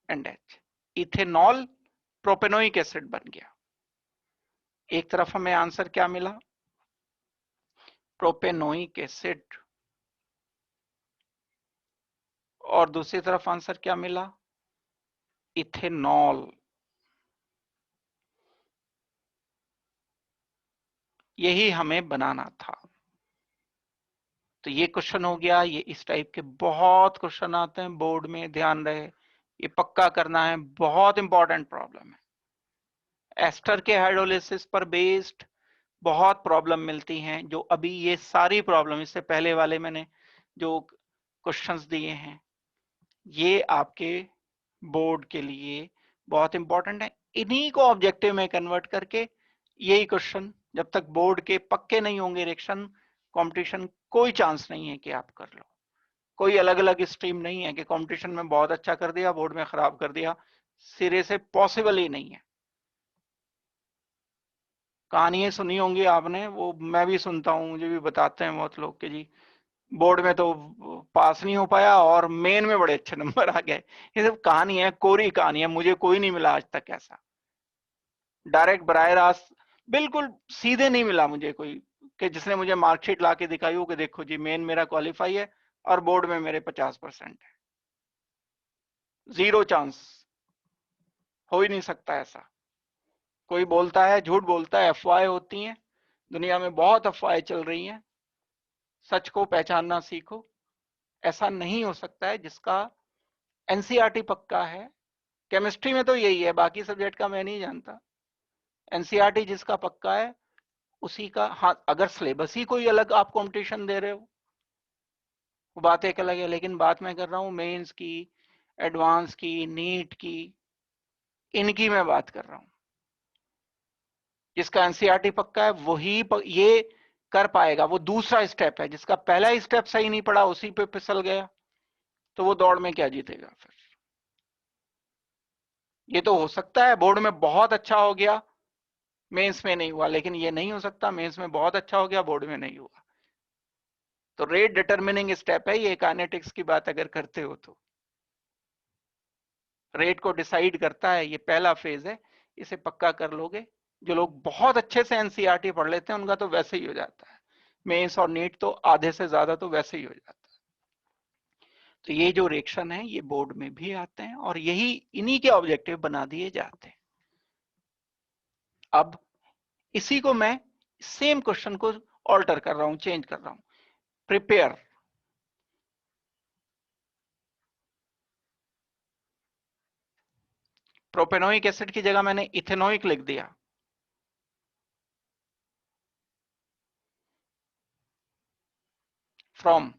and H, ethanol propanoic acid बन गया। एक तरफ हमें आंसर क्या मिला, प्रोपेनोइक एसिड, और दूसरी तरफ आंसर क्या मिला, इथेनॉल। यही हमें बनाना था। तो ये क्वेश्चन हो गया। ये इस टाइप के बहुत क्वेश्चन आते हैं बोर्ड में, ध्यान रहे, ये पक्का करना है, बहुत इंपॉर्टेंट प्रॉब्लम है। एस्टर के हाइड्रोलिसिस पर बेस्ड बहुत प्रॉब्लम मिलती हैं, जो अभी ये सारी प्रॉब्लम, इससे पहले वाले मैंने जो क्वेश्चंस दिए हैं, ये आपके बोर्ड के लिए बहुत इंपॉर्टेंट है। इन्हीं को ऑब्जेक्टिव में कन्वर्ट करके यही क्वेश्चन, जब तक बोर्ड के पक्के नहीं होंगे इरेक्शन, कंपटीशन कोई चांस नहीं है कि आप कर लो। कोई अलग अलग स्ट्रीम नहीं है कि कंपटीशन में बहुत अच्छा कर दिया, बोर्ड में खराब कर दिया, सिरे से पॉसिबल ही नहीं है। कहानियां सुनी होंगी आपने, वो मैं भी सुनता हूँ, मुझे भी बताते हैं बहुत लोग कि जी बोर्ड में तो पास नहीं हो पाया और मेन में बड़े अच्छे नंबर आ गए। ये सब कहानी है, कोरी कहानी है, मुझे कोई नहीं मिला आज तक ऐसा डायरेक्ट बराह रास्त, बिल्कुल सीधे नहीं मिला मुझे कोई कि जिसने मुझे मार्कशीट ला के दिखाई हो कि देखो जी मेन मेरा क्वालिफाई है और बोर्ड में मेरे 50% है। जीरो चांस, हो ही नहीं सकता ऐसा। कोई बोलता है, झूठ बोलता है, अफवाहें होती हैं, दुनिया में बहुत अफवाहें चल रही हैं। सच को पहचानना सीखो। ऐसा नहीं हो सकता है जिसका एनसीईआरटी पक्का है। केमिस्ट्री में तो यही है, बाकी सब्जेक्ट का मैं नहीं जानता। एनसीईआरटी जिसका पक्का है उसी का, हाँ अगर सिलेबस ही कोई अलग आप कंपटीशन दे रहे हो वो बात एक अलग है, लेकिन बात मैं कर रहा हूँ मेंस की, एडवांस की, नीट की, इनकी मैं बात कर रहा हूँ। जिसका एनसीईआरटी पक्का है वही ये कर पाएगा। वो दूसरा स्टेप है, जिसका पहला ही स्टेप सही नहीं पड़ा उसी पे फिसल गया तो वो दौड़ में क्या जीतेगा फिर। ये तो हो सकता है बोर्ड में बहुत अच्छा हो गया, मेंस में नहीं हुआ, लेकिन ये नहीं हो सकता मेंस में बहुत अच्छा हो गया बोर्ड में नहीं हुआ। तो रेट डिटरमिनिंग स्टेप है ये, काइनेटिक्स की बात अगर करते हो तो रेट को डिसाइड करता है, ये पहला फेज है। इसे पक्का कर लोगे, जो लोग बहुत अच्छे से एनसीईआरटी पढ़ लेते हैं उनका तो वैसे ही हो जाता है। मेंस और नीट तो आधे से ज्यादा तो वैसे ही हो जाता है। तो ये जो रिएक्शन है ये बोर्ड में भी आते हैं और यही इन्हीं के ऑब्जेक्टिव बना दिए जाते हैं। अब इसी को मैं सेम क्वेश्चन को ऑल्टर कर रहा हूं, चेंज कर रहा हूं। प्रिपेयर प्रोपेनोइक एसिड की जगह मैंने इथेनोइक लिख दिया। फ्रॉम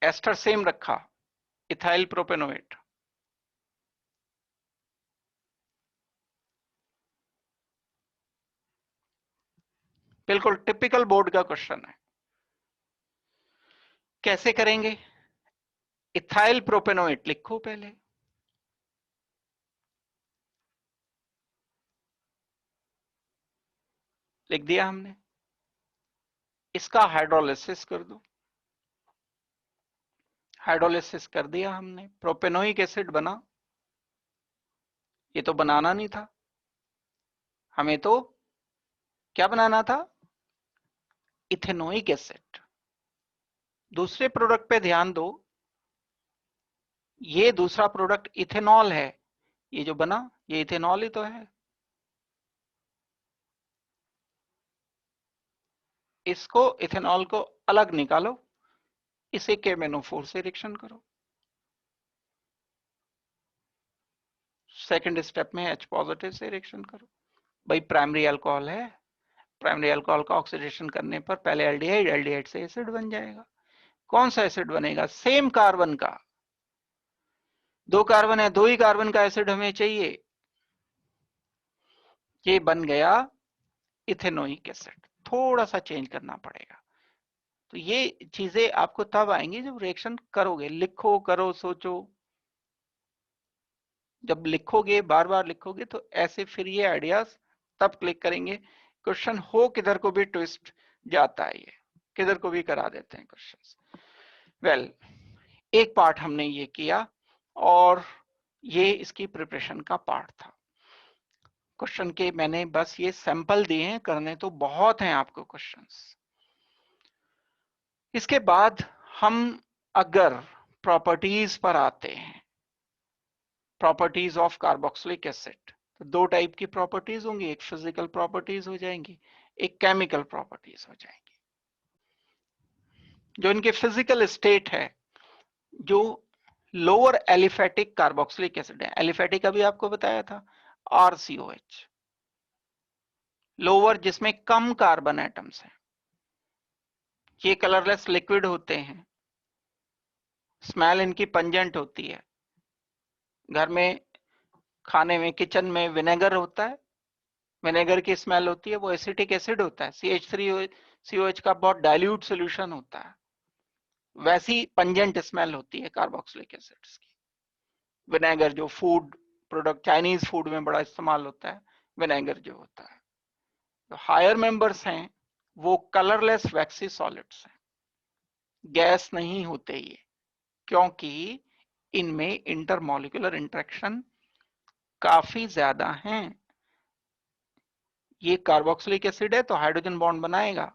एस्टर सेम रखा, इथाइल प्रोपेनोएट। बिल्कुल टिपिकल बोर्ड का क्वेश्चन है। कैसे करेंगे? इथाइल प्रोपेनोएट लिखो पहले, लिख दिया हमने। इसका हाइड्रोलिसिस कर दो, हाइड्रोलिसिस कर दिया हमने, प्रोपेनोइक एसिड बना। ये तो बनाना नहीं था, हमें तो क्या बनाना था? Ethanoic acid. दूसरे प्रोडक्ट पे ध्यान दो, ये दूसरा प्रोडक्ट इथेनॉल है, ये जो बना ये इथेनॉल ही तो है। इसको इथेनॉल को अलग निकालो, इसे KMnO4 से रिएक्शन करो। सेकंड स्टेप में H पॉजिटिव से रिएक्शन करो। भाई प्राइमरी अल्कोहल है, प्राइमरी अल्कोहल का ऑक्सीडेशन करने पर पहले एल्डिहाइड, एल्डिहाइड से एसिड बन जाएगा। कौन सा एसिड बनेगा? सेम कार्बन का, दो कार्बन है, दो ही कार्बन का एसिड हमें चाहिए। ये बन गया इथेनोइक एसिड। थोड़ा सा चेंज करना पड़ेगा। तो ये चीजें आपको तब आएंगी जब रिएक्शन करोगे, लिखो, करो, सोचो। जब लिखोगे, बार बार लिखोगे तो ऐसे फिर ये आइडियाज तब क्लिक करेंगे। क्वेश्चन हो किधर को भी ट्विस्ट जाता है, ये किधर को भी करा देते हैं क्वेश्चंस। वेल, एक पार्ट हमने ये किया और ये इसकी प्रिपरेशन का पार्ट था। क्वेश्चन के मैंने बस ये सैंपल दिए हैं, करने तो बहुत हैं आपको क्वेश्चंस। इसके बाद हम अगर प्रॉपर्टीज पर आते हैं, प्रॉपर्टीज ऑफ कार्बोक्सिलिक एसिड, तो दो टाइप की प्रॉपर्टीज होंगी, एक फिजिकल प्रॉपर्टीज हो जाएंगी, एक केमिकल प्रॉपर्टीज हो जाएंगी। जो इनके फिजिकल स्टेट है, जो लोअर एलिफेटिक कार्बोक्सिलिक एसिड है, एलिफेटिक अभी आपको बताया था RCOH, लोअर जिसमें कम कार्बन एटम्स हैं, ये कलरलेस लिक्विड होते हैं, स्मेल इनकी पंजेंट होती है। घर में, खाने में, किचन में विनेगर होता है, विनेगर की स्मेल होती है, वो एसिटिक एसिड होता है, CH3COH का बहुत डाइल्यूट सोल्यूशन होता है। वैसी पंजेंट स्मेल होती है कार्बोक्सिलिक एसिड्स की। विनेगर जो फूड प्रोडक्ट, चाइनीज फूड में बड़ा इस्तेमाल होता है, विनेगर जो होता है। तो हायर मेंबर्स हैं वो कलरलेस वैक्सी सॉलिड्स हैं, गैस नहीं होते ये, क्योंकि इनमें इंटरमॉलिक्यूलर इंटरेक्शन काफी ज्यादा हैं। ये कार्बोक्सिलिक एसिड है तो हाइड्रोजन बॉन्ड बनाएगा,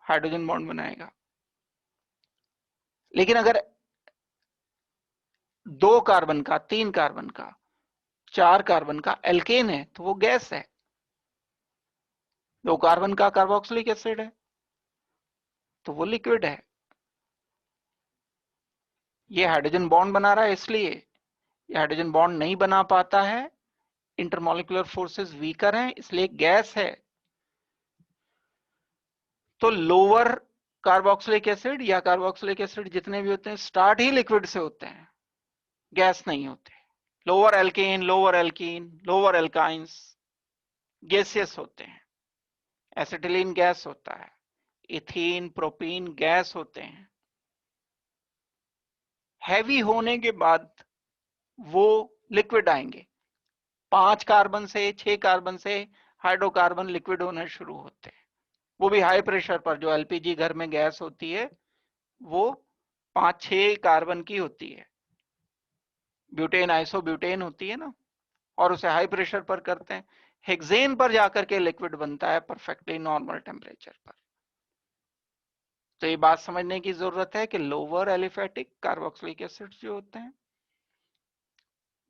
हाइड्रोजन बॉन्ड बनाएगा। लेकिन अगर 2 कार्बन का, 3 कार्बन का, 4 कार्बन का एल्केन है तो वो गैस है। 2 कार्बन का कार्बोक्सिलिक एसिड है तो वो लिक्विड है। ये हाइड्रोजन बॉन्ड बना रहा है, इसलिए ये हाइड्रोजन बॉन्ड नहीं बना पाता है, इंटरमॉलिक्यूलर फोर्सेस वीकर हैं, इसलिए गैस है। तो लोअर कार्बोक्सिलिक एसिड या कार्बोक्सिलिक एसिड जितने भी होते हैं स्टार्ट ही लिक्विड से होते हैं, गैस नहीं होते। Lower alkane, lower alkene, lower alkynes gaseous होते हैं। एसिटिलीन गैस होता है, इथीन, प्रोपीन गैस होते हैं। हैवी होने के बाद वो लिक्विड आएंगे। 5 कार्बन से, 6 कार्बन से हाइड्रोकार्बन लिक्विड होने शुरू होते हैं, वो भी हाई प्रेशर पर। जो एलपीजी घर में गैस होती है वो 5-6 कार्बन की होती है, ब्यूटेन, आइसोब्यूटेन होती है ना, और उसे हाई प्रेशर पर करते हैं, हेक्सेन पर जाकर के लिक्विड बनता है परफेक्टली नॉर्मल टेम्परेचर पर। तो ये बात समझने की जरूरत है कि लोअर एलिफेटिक कार्बोक्सिलिक एसिड जो होते हैं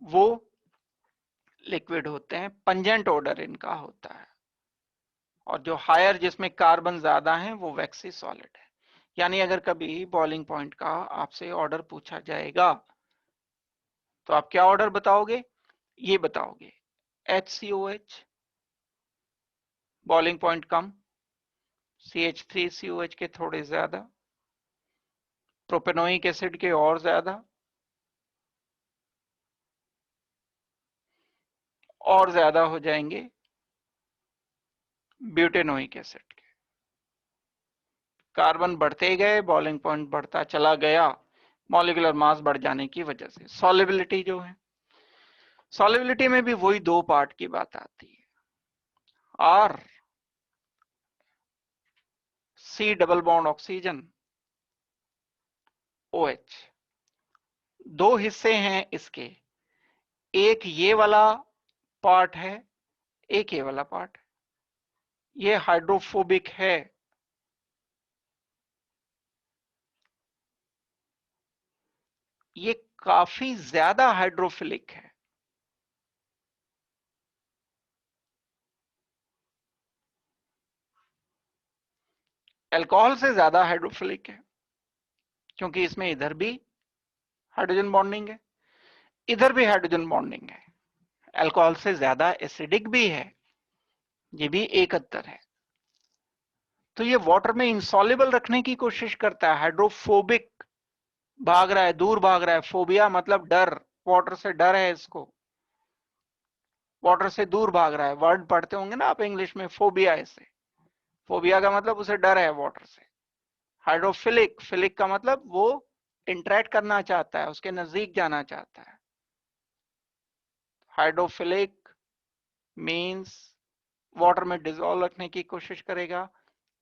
वो लिक्विड होते हैं, पंजेंट ऑर्डर इनका होता है। और जो हायर जिसमें कार्बन ज्यादा है वो वैक्सी सॉलिड है। यानी अगर कभी बॉइलिंग पॉइंट का आपसे ऑर्डर पूछा जाएगा तो आप क्या ऑर्डर बताओगे? ये बताओगे HCOH बॉइलिंग पॉइंट कम, CH3COH के थोड़े ज्यादा, प्रोपेनोइक एसिड के और ज्यादा, और ज्यादा हो जाएंगे ब्यूटेनोइक एसिड के। कार्बन बढ़ते गए, बॉइलिंग पॉइंट बढ़ता चला गया, मॉलिक्यूलर मास बढ़ जाने की वजह से। सॉल्युबिलिटी जो है, सॉल्युबिलिटी में भी वही 2 पार्ट की बात आती है, R C double bond oxygen OH। 2 हिस्से हैं इसके, एक ये वाला पार्ट है, एक ये वाला पार्ट है। ये हाइड्रोफोबिक है, ये काफी ज्यादा हाइड्रोफिलिक है। अल्कोहल से ज्यादा हाइड्रोफिलिक है, क्योंकि इसमें इधर भी हाइड्रोजन बॉन्डिंग है, इधर भी हाइड्रोजन बॉन्डिंग है। अल्कोहल से ज्यादा एसिडिक भी है, ये भी 71 है। तो ये वाटर में इंसॉल्युबल रखने की कोशिश करता है, हाइड्रोफोबिक, भाग रहा है, दूर भाग रहा है। फोबिया मतलब डर, वाटर से डर है इसको, वाटर से दूर भाग रहा है। वर्ड पढ़ते होंगे ना आप इंग्लिश में, फोबिया, इसे फोबिया का मतलब उसे डर है वाटर से। हाइड्रोफिलिक, फिलिक का मतलब वो इंटरेक्ट करना चाहता है, उसके नजदीक जाना चाहता है। हाइड्रोफिलिक मींस वाटर में डिजोल्व रखने की कोशिश करेगा,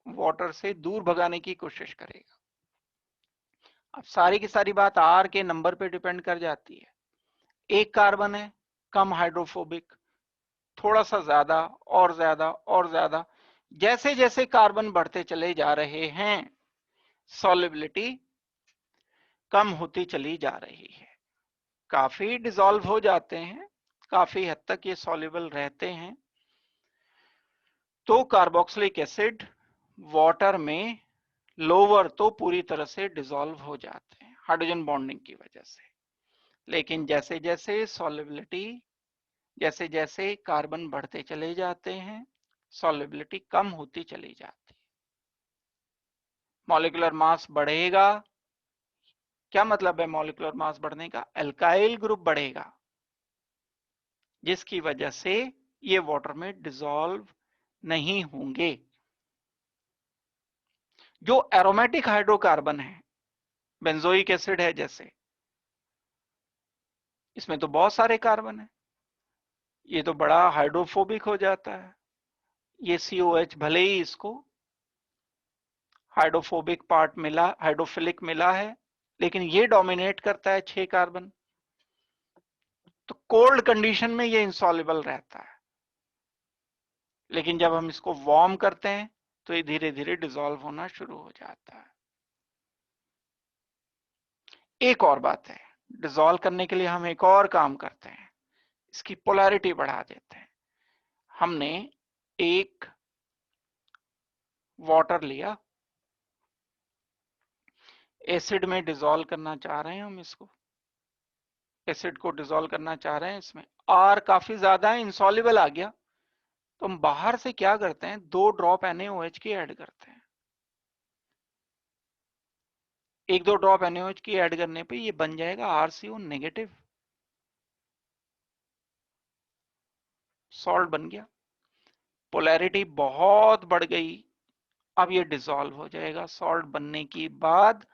वाटर से दूर भगाने की कोशिश करेगा। अब सारी की सारी बात आर के नंबर पे डिपेंड कर जाती है। एक कार्बन है कम हाइड्रोफोबिक, थोड़ा सा ज्यादा और ज्यादा और ज्यादा, जैसे जैसे कार्बन बढ़ते चले जा रहे हैं सॉल्युबिलिटी कम होती चली जा रही है। काफी डिसॉल्व हो जाते हैं, काफी हद तक ये सॉल्युबल रहते हैं। तो कार्बोक्सिलिक एसिड वाटर में लोअर तो पूरी तरह से डिसॉल्व हो जाते हैं हाइड्रोजन बॉन्डिंग की वजह से। लेकिन जैसे जैसे सॉल्युबिलिटी, जैसे जैसे कार्बन बढ़ते चले जाते हैं सॉल्युबिलिटी कम होती चली जाती है। मॉलिक्यूलर मास बढ़ेगा, क्या मतलब है मॉलिक्यूलर मास बढ़ने का? अल्काइल ग्रुप बढ़ेगा, जिसकी वजह से ये वाटर में डिसॉल्व नहीं होंगे। जो एरोमेटिक हाइड्रोकार्बन है बेंजोइक एसिड है जैसे, इसमें तो बहुत सारे कार्बन है, ये तो बड़ा हाइड्रोफोबिक हो जाता है। ये COH भले ही इसको हाइड्रोफोबिक पार्ट मिला, हाइड्रोफिलिक मिला है, लेकिन ये डोमिनेट करता है 6 कार्बन, तो कोल्ड कंडीशन में ये इंसॉल्युबल रहता है। लेकिन जब हम इसको वार्म करते हैं तो ये धीरे धीरे डिसॉल्व होना शुरू हो जाता है। एक और बात है, डिसॉल्व करने के लिए हम एक और काम करते हैं, इसकी पोलैरिटी बढ़ा देते हैं। हमने एक वाटर लिया, एसिड में डिसॉल्व करना चाह रहे हैं हम इसको, एसिड को डिसॉल्व करना चाह रहे हैं, इसमें आर काफी ज्यादा है, इंसॉल्युबल आ गया, तो हम बाहर से क्या करते हैं, 2 ड्रॉप NaOH की ऐड करते हैं। 1-2 ड्रॉप NaOH की ऐड करने पे ये बन जाएगा RCO नेगेटिव, सॉल्ट बन गया, पोलैरिटी बहुत बढ़ गई, अब ये डिसॉल्व हो जाएगा, सॉल्ट बनने के बाद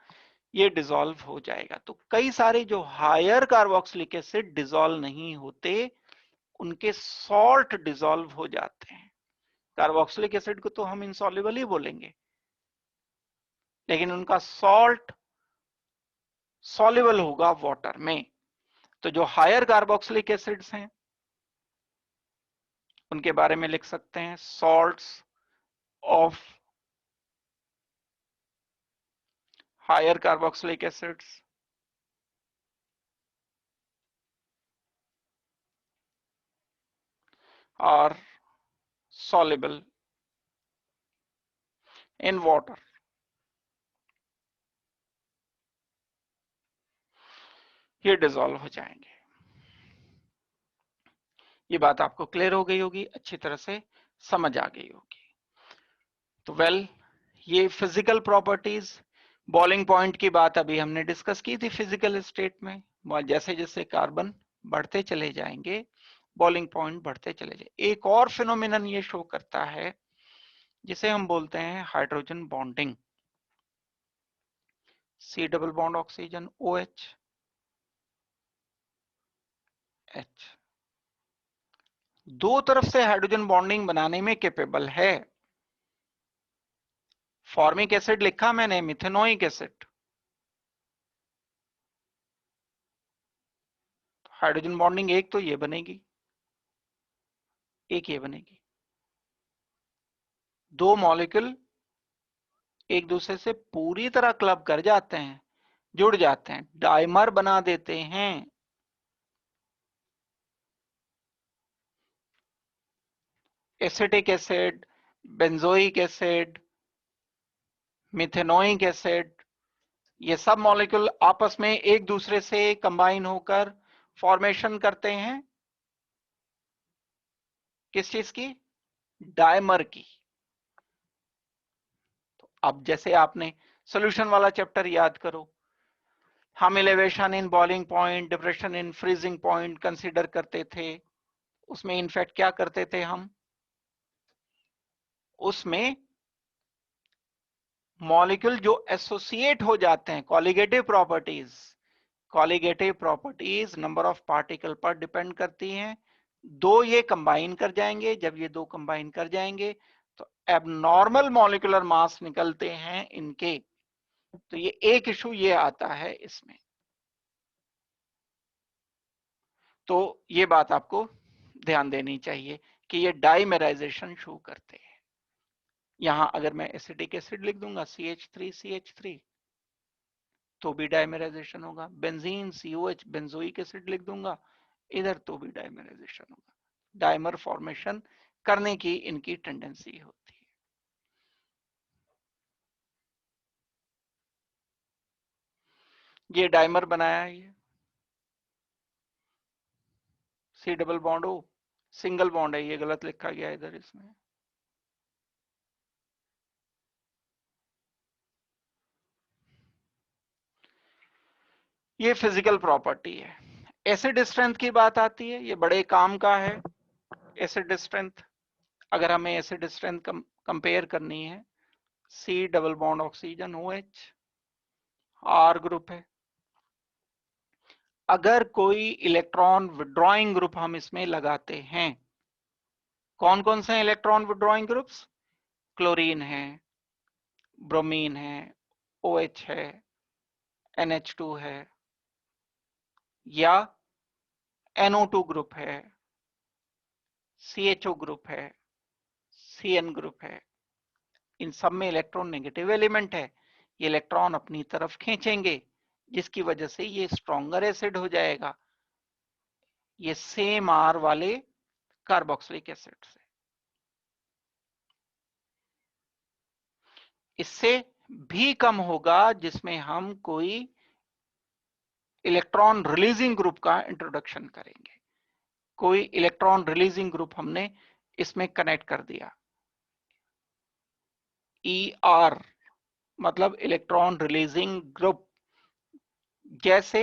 ये डिसॉल्व हो जाएगा। तो कई सारे जो हायर कार्बोक्सिलिक एसिड डिसॉल्व नहीं होते, उनके सॉल्ट डिसॉल्व हो जाते हैं। कार्बोक्सिलिक एसिड को तो हम इंसॉल्युबल ही बोलेंगे, लेकिन उनका सॉल्ट सॉल्युबल होगा वाटर में। तो जो हायर कार्बोक्सिलिक एसिड्स हैं उनके बारे में लिख सकते हैं, salts of higher carboxylic acids are soluble in water। ये डिसॉल्व हो जाएंगे। ये बात आपको क्लियर हो गई होगी, अच्छी तरह से समझ आ गई होगी। तो ये फिजिकल प्रॉपर्टीज, बॉइलिंग पॉइंट की बात अभी हमने डिस्कस की थी फिजिकल स्टेट में। जैसे जैसे कार्बन बढ़ते चले जाएंगे, बॉइलिंग पॉइंट बढ़ते चले जाए। एक और फिनोमिनन ये शो करता है जिसे हम बोलते हैं hydrogen bonding. C double bond oxygen OH H दो तरफ से हाइड्रोजन बॉन्डिंग बनाने में कैपेबल है। फॉर्मिक एसिड लिखा मैंने, मिथेनोइक एसिड, हाइड्रोजन बॉन्डिंग एक तो ये बनेगी, एक ये बनेगी, दो मॉलिक्यूल एक दूसरे से पूरी तरह क्लब कर जाते हैं, जुड़ जाते हैं, डाइमर बना देते हैं। Acetic acid, benzoic acid, methanoic acid, ये सब मॉलिक्यूल आपस में एक दूसरे से कंबाइन होकर फॉर्मेशन करते हैं किस चीज की, डाइमर की। तो अब जैसे आपने सॉल्यूशन वाला चैप्टर याद करो, हम elevation in boiling point, depression in freezing point consider करते थे। उसमें इनफैक्ट क्या करते थे हम, उसमें मॉलिक्यूल जो एसोसिएट हो जाते हैं, colligative properties, colligative properties number of particle पर डिपेंड करती हैं। दो ये कंबाइन कर जाएंगे, जब ये दो कंबाइन कर जाएंगे तो एबनॉर्मल मॉलिक्यूलर मास निकलते हैं इनके। तो ये एक इशू ये आता है इसमें। तो ये बात आपको ध्यान देनी चाहिए कि ये डाइमेराइजेशन शो करते हैं। यहां अगर मैं एसिटिक एसिड लिख दूंगा CH3CH3 तो भी डाइमेराइजेशन होगा, बेंजीन COH बेंजोइक एसिड लिख दूंगा इधर तो भी डाइमेराइजेशन होगा। डाइमर फॉर्मेशन करने की इनकी टेंडेंसी होती है। ये डाइमर बनाया है, ये C double bond O, single bond है, ये गलत लिखा गया इधर इसमें। ये फिजिकल प्रॉपर्टी है। एसिड स्ट्रेंथ की बात आती है, ये बड़े काम का है। एसिड स्ट्रेंथ, अगर हमें एसिड स्ट्रेंथ कंपेयर करनी है, C double bond oxygen OH R group है। अगर कोई इलेक्ट्रॉन विड्रॉइंग ग्रुप हम इसमें लगाते हैं, कौन कौन से इलेक्ट्रॉन विड्रॉइंग ग्रुप्स? क्लोरीन है, ब्रोमीन है, OH है, NH2 है, या NO2 ग्रुप है, CHO ग्रुप है, CN ग्रुप है, इन सब में इलेक्ट्रॉन नेगेटिव एलिमेंट है। ये इलेक्ट्रॉन अपनी तरफ खींचेंगे, जिसकी वजह से ये स्ट्रॉन्गर एसिड हो जाएगा, ये सेम R वाले कार्बोक्सिलिक एसिड से। इससे भी कम होगा जिसमें हम कोई इलेक्ट्रॉन रिलीजिंग ग्रुप का इंट्रोडक्शन करेंगे। कोई इलेक्ट्रॉन रिलीजिंग ग्रुप हमने इसमें कनेक्ट कर दिया, ER मतलब इलेक्ट्रॉन रिलीजिंग ग्रुप, जैसे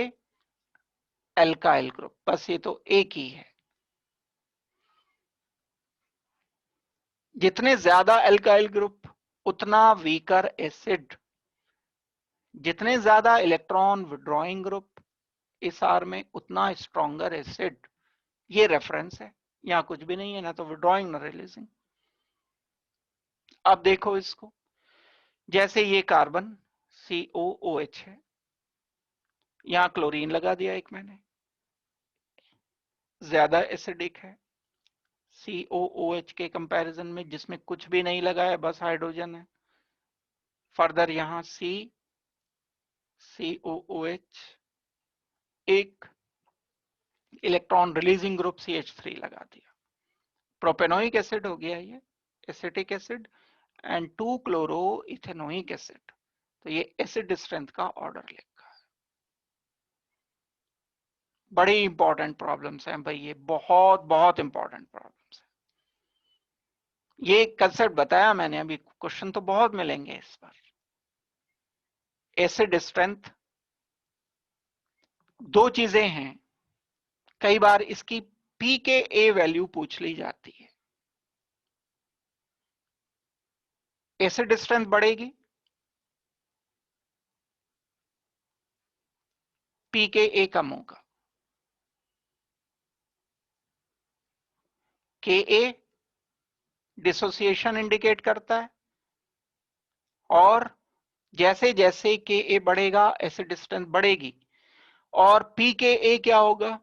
एल्काइल ग्रुप, बस ये तो एक ही है। जितने ज्यादा एल्काइल ग्रुप उतना वीकर एसिड, जितने ज्यादा इलेक्ट्रॉन विड्रॉइंग ग्रुप इस आर में उतना स्ट्रॉन्गर एसिड। ये रेफरेंस है, यहां कुछ भी नहीं है, ना तो विड्रॉइंग ना रिलीजिंग। अब देखो इसको, जैसे ये कार्बन COOH है, यहां क्लोरीन लगा दिया एक मैंने, ज्यादा एसिडिक है COOH के कंपैरिजन में, जिसमें कुछ भी नहीं लगा है, बस हाइड्रोजन है। फर्दर यहां COOH, एक इलेक्ट्रॉन रिलीजिंग ग्रुप CH3 लगा दिया, प्रोपेनोइक एसिड हो गया ये, acetic acid, and 2 chloro ethanoic acid. तो ये एसिड स्ट्रेंथ का ऑर्डर लिखा है। बड़ी इंपॉर्टेंट प्रॉब्लम्स हैं भाई, ये बहुत बहुत इंपॉर्टेंट प्रॉब्लम्स हैं। ये कंसेप्ट बताया मैंने अभी, क्वेश्चन तो बहुत मिलेंगे इस पर। एसिड स्ट्रेंथ दो चीजें हैं, कई बार इसकी pKa वैल्यू पूछ ली जाती है। एसिड स्ट्रेंथ बढ़ेगी, pKa कम होगा। Ka डिसोसिएशन इंडिकेट करता है, और जैसे जैसे Ka बढ़ेगा एसिड स्ट्रेंथ बढ़ेगी। और pKa क्या होगा?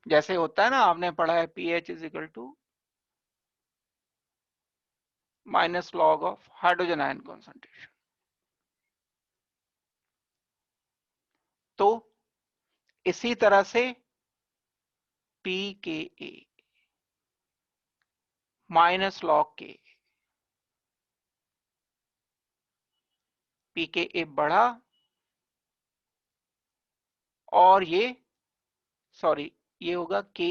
जैसे होता है ना, आपने पढ़ा है pH is equal to minus log of hydrogen ion concentration. तो इसी तरह से pKa minus log Ka, pKa बढ़ा, और ये सॉरी ये होगा Ka,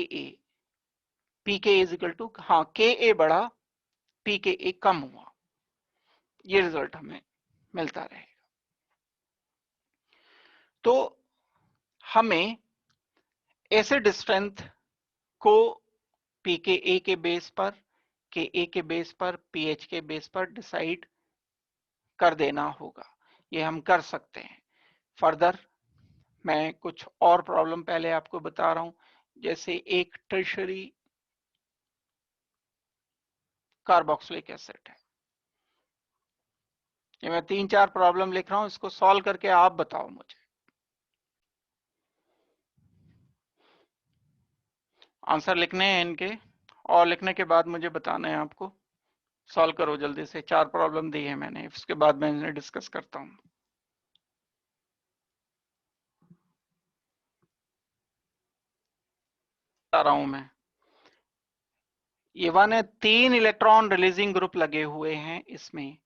pK is equal to, हाँ Ka बढ़ा, pKa कम हुआ, ये रिजल्ट हमें मिलता रहेगा। तो हमें एसिड स्ट्रेंथ को pKa के बेस पर, Ka के बेस पर, pH के बेस पर डिसाइड कर देना होगा। ये हम कर सकते हैं। फर्दर मैं कुछ और प्रॉब्लम पहले आपको बता रहा हूं, जैसे एक टर्शरी कार्बोक्सिलिक एसिड है। ये मैं 3-4 प्रॉब्लम लिख रहा हूं, इसको सॉल्व करके आप बताओ मुझे। आंसर लिखने हैं इनके, और लिखने के बाद मुझे बताना है आपको। सॉल्व करो जल्दी से, 4 प्रॉब्लम दी है मैंने, उसके बाद मैं इन्हें डिस्कस करता हूं। बता रहा हूं मैं, ये वन है, 3 इलेक्ट्रॉन रिलीजिंग ग्रुप लगे हुए हैं इसमें।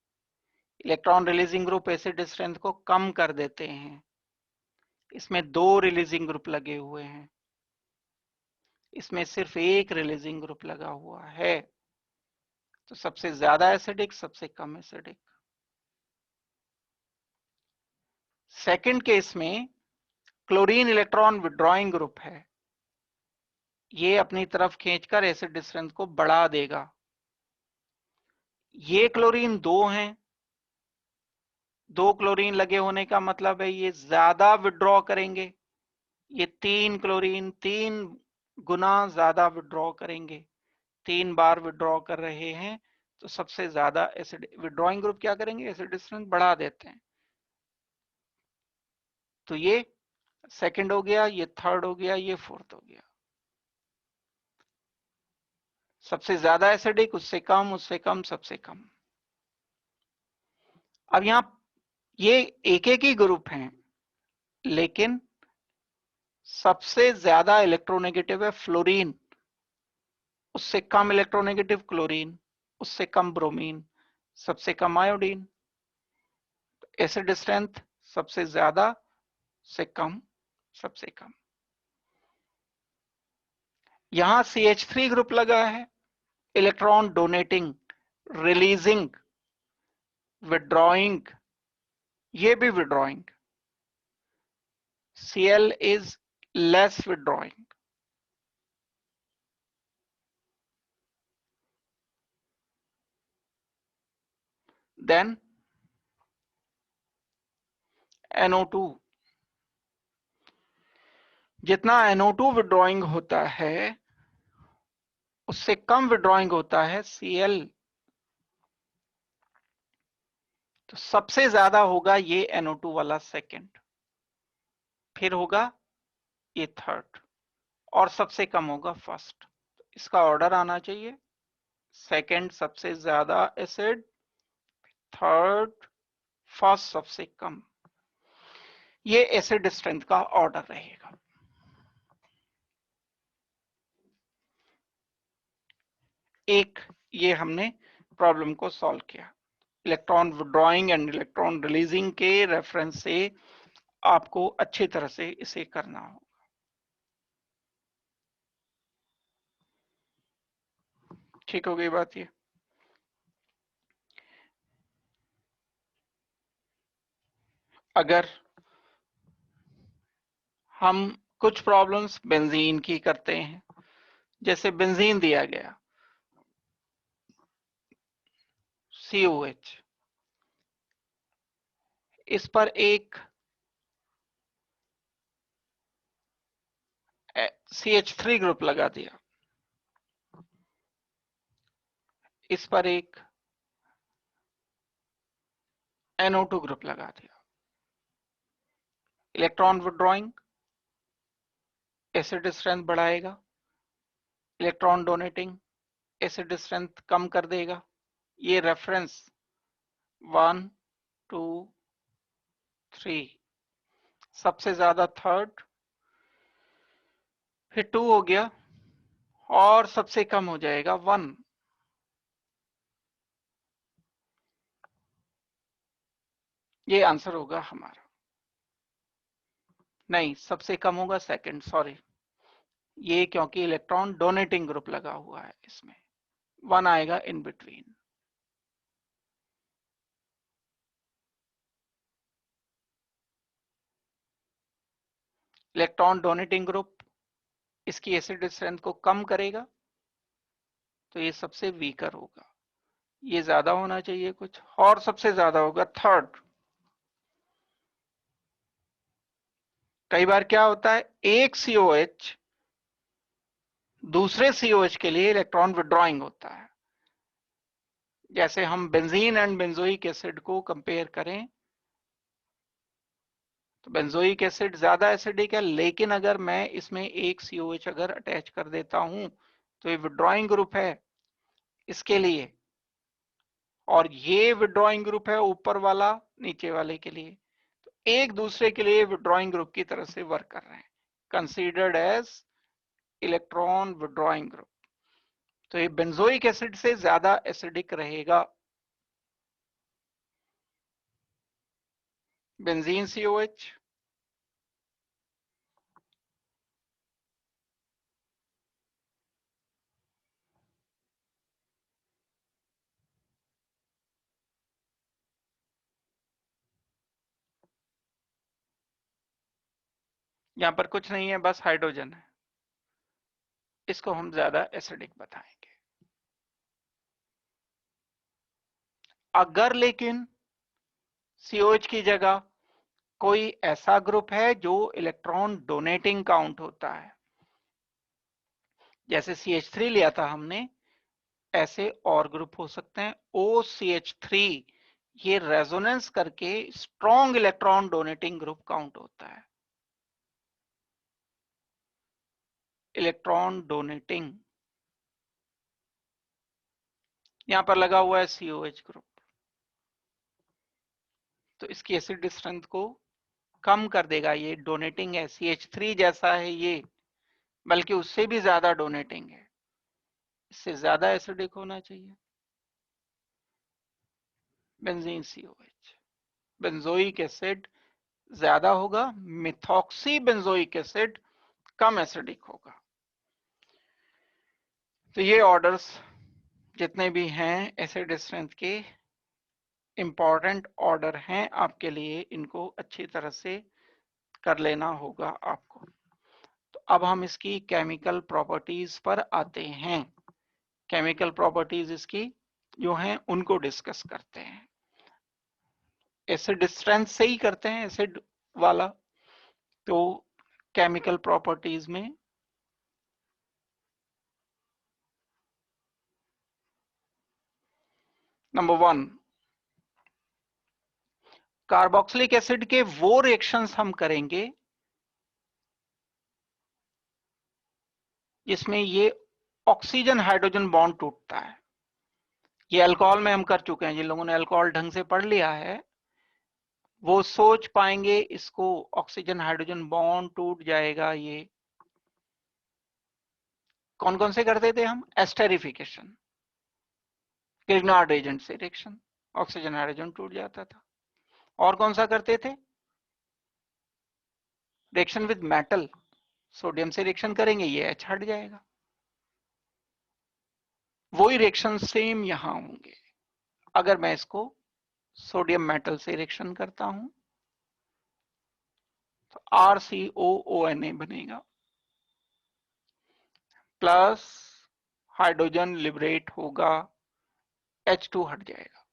Electron releasing group acid strength को कम कर देते हैं। इसमें 2 रिलीजिंग ग्रुप लगे हुए हैं, इसमें सिर्फ एक रिलीजिंग ग्रुप लगा हुआ है। तो सबसे ज्यादा एसिडिक, सबसे कम एसिडिक। सेकंड केस में क्लोरीन इलेक्ट्रॉन विड्रॉइंग ग्रुप है, ये अपनी तरफ खींचकर एसिड स्ट्रेंथ को बढ़ा देगा। ये क्लोरीन 2 हैं, 2 क्लोरीन लगे होने का मतलब है ये ज्यादा विड्रॉ करेंगे, ये 3 क्लोरीन 3 गुना ज्यादा विड्रॉ करेंगे, 3 बार विड्रॉ कर रहे हैं, तो सबसे ज्यादा एसिड विड्रॉइंग ग्रुप क्या करेंगे, एसिड स्ट्रेंथ बढ़ा देते हैं। तो ये सेकंड हो गया, ये थर्ड हो गया, ये फोर्थ हो गया। सबसे ज्यादा एसिडिक, उससे कम, उससे कम, सबसे कम। अब यहां ये एक एक ही ग्रुप हैं, लेकिन सबसे ज्यादा इलेक्ट्रोनेगेटिव है फ्लोरीन, उससे कम इलेक्ट्रोनेगेटिव क्लोरीन, उससे कम ब्रोमीन, सबसे कम आयोडीन। एसिड स्ट्रेंथ सबसे ज्यादा से कम, सबसे कम। यहां CH3 ग्रुप लगा है, इलेक्ट्रॉन डोनेटिंग, रिलीजिंग, विड्रॉइंग, ये भी withdrawing. Cl is less withdrawing. Then NO2, जितना NO2 विड्रॉइंग होता है उससे कम विड्रॉइंग होता है Cl, तो सबसे ज्यादा होगा ये NO2 वाला सेकंड, फिर होगा ये थर्ड, और सबसे कम होगा फर्स्ट। इसका ऑर्डर आना चाहिए, सेकंड सबसे ज्यादा एसिड, थर्ड फर्स्ट सबसे कम। ये एसिड स्ट्रेंथ का ऑर्डर रहेगा। एक ये हमने प्रॉब्लम को सॉल्व किया, electron withdrawing and electron releasing के रेफरेंस से आपको अच्छी तरह से इसे करना होगा। ठीक हो गई बात ये। अगर हम कुछ प्रॉब्लम्स बेंजीन की करते हैं, जैसे बेंजीन दिया गया COH, इस पर एक CH3 ग्रुप लगा दिया, इस पर एक NO2 ग्रुप लगा दिया। इलेक्ट्रॉन विड्रॉइंग एसिड स्ट्रेंथ बढ़ाएगा, इलेक्ट्रॉन डोनेटिंग एसिड स्ट्रेंथ कम कर देगा। ये रेफरेंस 1 2 3, सबसे ज्यादा थर्ड, फिर 2 हो गया, और सबसे कम हो जाएगा 1। ये आंसर होगा हमारा। नहीं, सबसे कम होगा सेकंड, सॉरी, ये क्योंकि इलेक्ट्रॉन डोनेटिंग ग्रुप लगा हुआ है इसमें, 1 आएगा in between. Electron donating group इसकी एसिड स्ट्रेंथ को कम करेगा, तो ये सबसे वीकर होगा, ये ज्यादा होना चाहिए कुछ, और सबसे ज्यादा होगा थर्ड। कई बार क्या होता है, एक COH दूसरे COH के लिए इलेक्ट्रॉन विड्रॉइंग होता है। जैसे हम बेंजीन एंड बेंजोइक एसिड को कंपेयर करें, तो बेंजोइक एसिड ज्यादा एसिडिक है, लेकिन अगर मैं इसमें एक COH अगर अटैच कर देता हूं तो ये विड्रॉइंग ग्रुप है इसके लिए, और ये विड्रॉइंग ग्रुप है ऊपर वाला नीचे वाले के लिए, तो एक दूसरे के लिए विड्रॉइंग ग्रुप की तरह से वर्क कर रहे हैं, considered as electron withdrawing group. तो ये बेंजोइक एसिड से ज्यादा एसिडिक रहेगा। बेंजीन COH, यहां पर कुछ नहीं है, बस हाइड्रोजन है, इसको हम ज्यादा एसिडिक बताएंगे। अगर लेकिन COH की जगह कोई ऐसा ग्रुप है जो इलेक्ट्रॉन डोनेटिंग काउंट होता है, जैसे CH3 लिया था हमने, ऐसे और ग्रुप हो सकते हैं। OCH3 ये रेजोनेंस करके strong electron donating group count होता है। इलेक्ट्रॉन डोनेटिंग, यहां पर लगा हुआ है COH ग्रुप, तो इसकी एसिड स्ट्रेंथ को कम कर देगा। ये डोनेटिंग है, CH3 जैसा है ये, बल्कि उससे भी ज्यादा डोनेटिंग है, इससे ज्यादा एसिडिक होना चाहिए। बेंजीन COH, बेंजोइक एसिड ज्यादा होगा, मिथॉक्सी बेंजोइक एसिड कम एसिडिक होगा। तो ये ऑर्डर्स जितने भी हैं एसिड स्ट्रेंथ के, इंपॉर्टेंट ऑर्डर हैं आपके लिए, इनको अच्छी तरह से कर लेना होगा आपको। तो अब हम इसकी केमिकल प्रॉपर्टीज पर आते हैं। केमिकल प्रॉपर्टीज इसकी जो हैं उनको डिस्कस करते हैं। एसिड स्ट्रेंथ से ही करते हैं एसिड वाला। तो केमिकल प्रॉपर्टीज में नंबर 1, कार्बोक्सिलिक एसिड के वो रिएक्शंस हम करेंगे जिसमें ये ऑक्सीजन हाइड्रोजन बॉन्ड टूटता है। ये अल्कोहल में हम कर चुके हैं, जिन लोगों ने अल्कोहल ढंग से पढ़ लिया है वो सोच पाएंगे इसको, ऑक्सीजन हाइड्रोजन बॉन्ड टूट जाएगा। ये कौन कौन से करते थे हम? एस्टेरिफिकेशन, ग्रिग्नार्ड एजेंट से रिएक्शन, ऑक्सीजन हाइड्रोजन टूट जाता था। और कौन सा करते थे? रिएक्शन विद मेटल, सोडियम से रिएक्शन करेंगे, ये H हट जाएगा। वही रिएक्शन सेम यहां होंगे। अगर मैं इसको सोडियम मेटल से रिएक्शन करता हूं तो RCOONA बनेगा, प्लस हाइड्रोजन लिबरेट होगा, H2 हट जाएगा।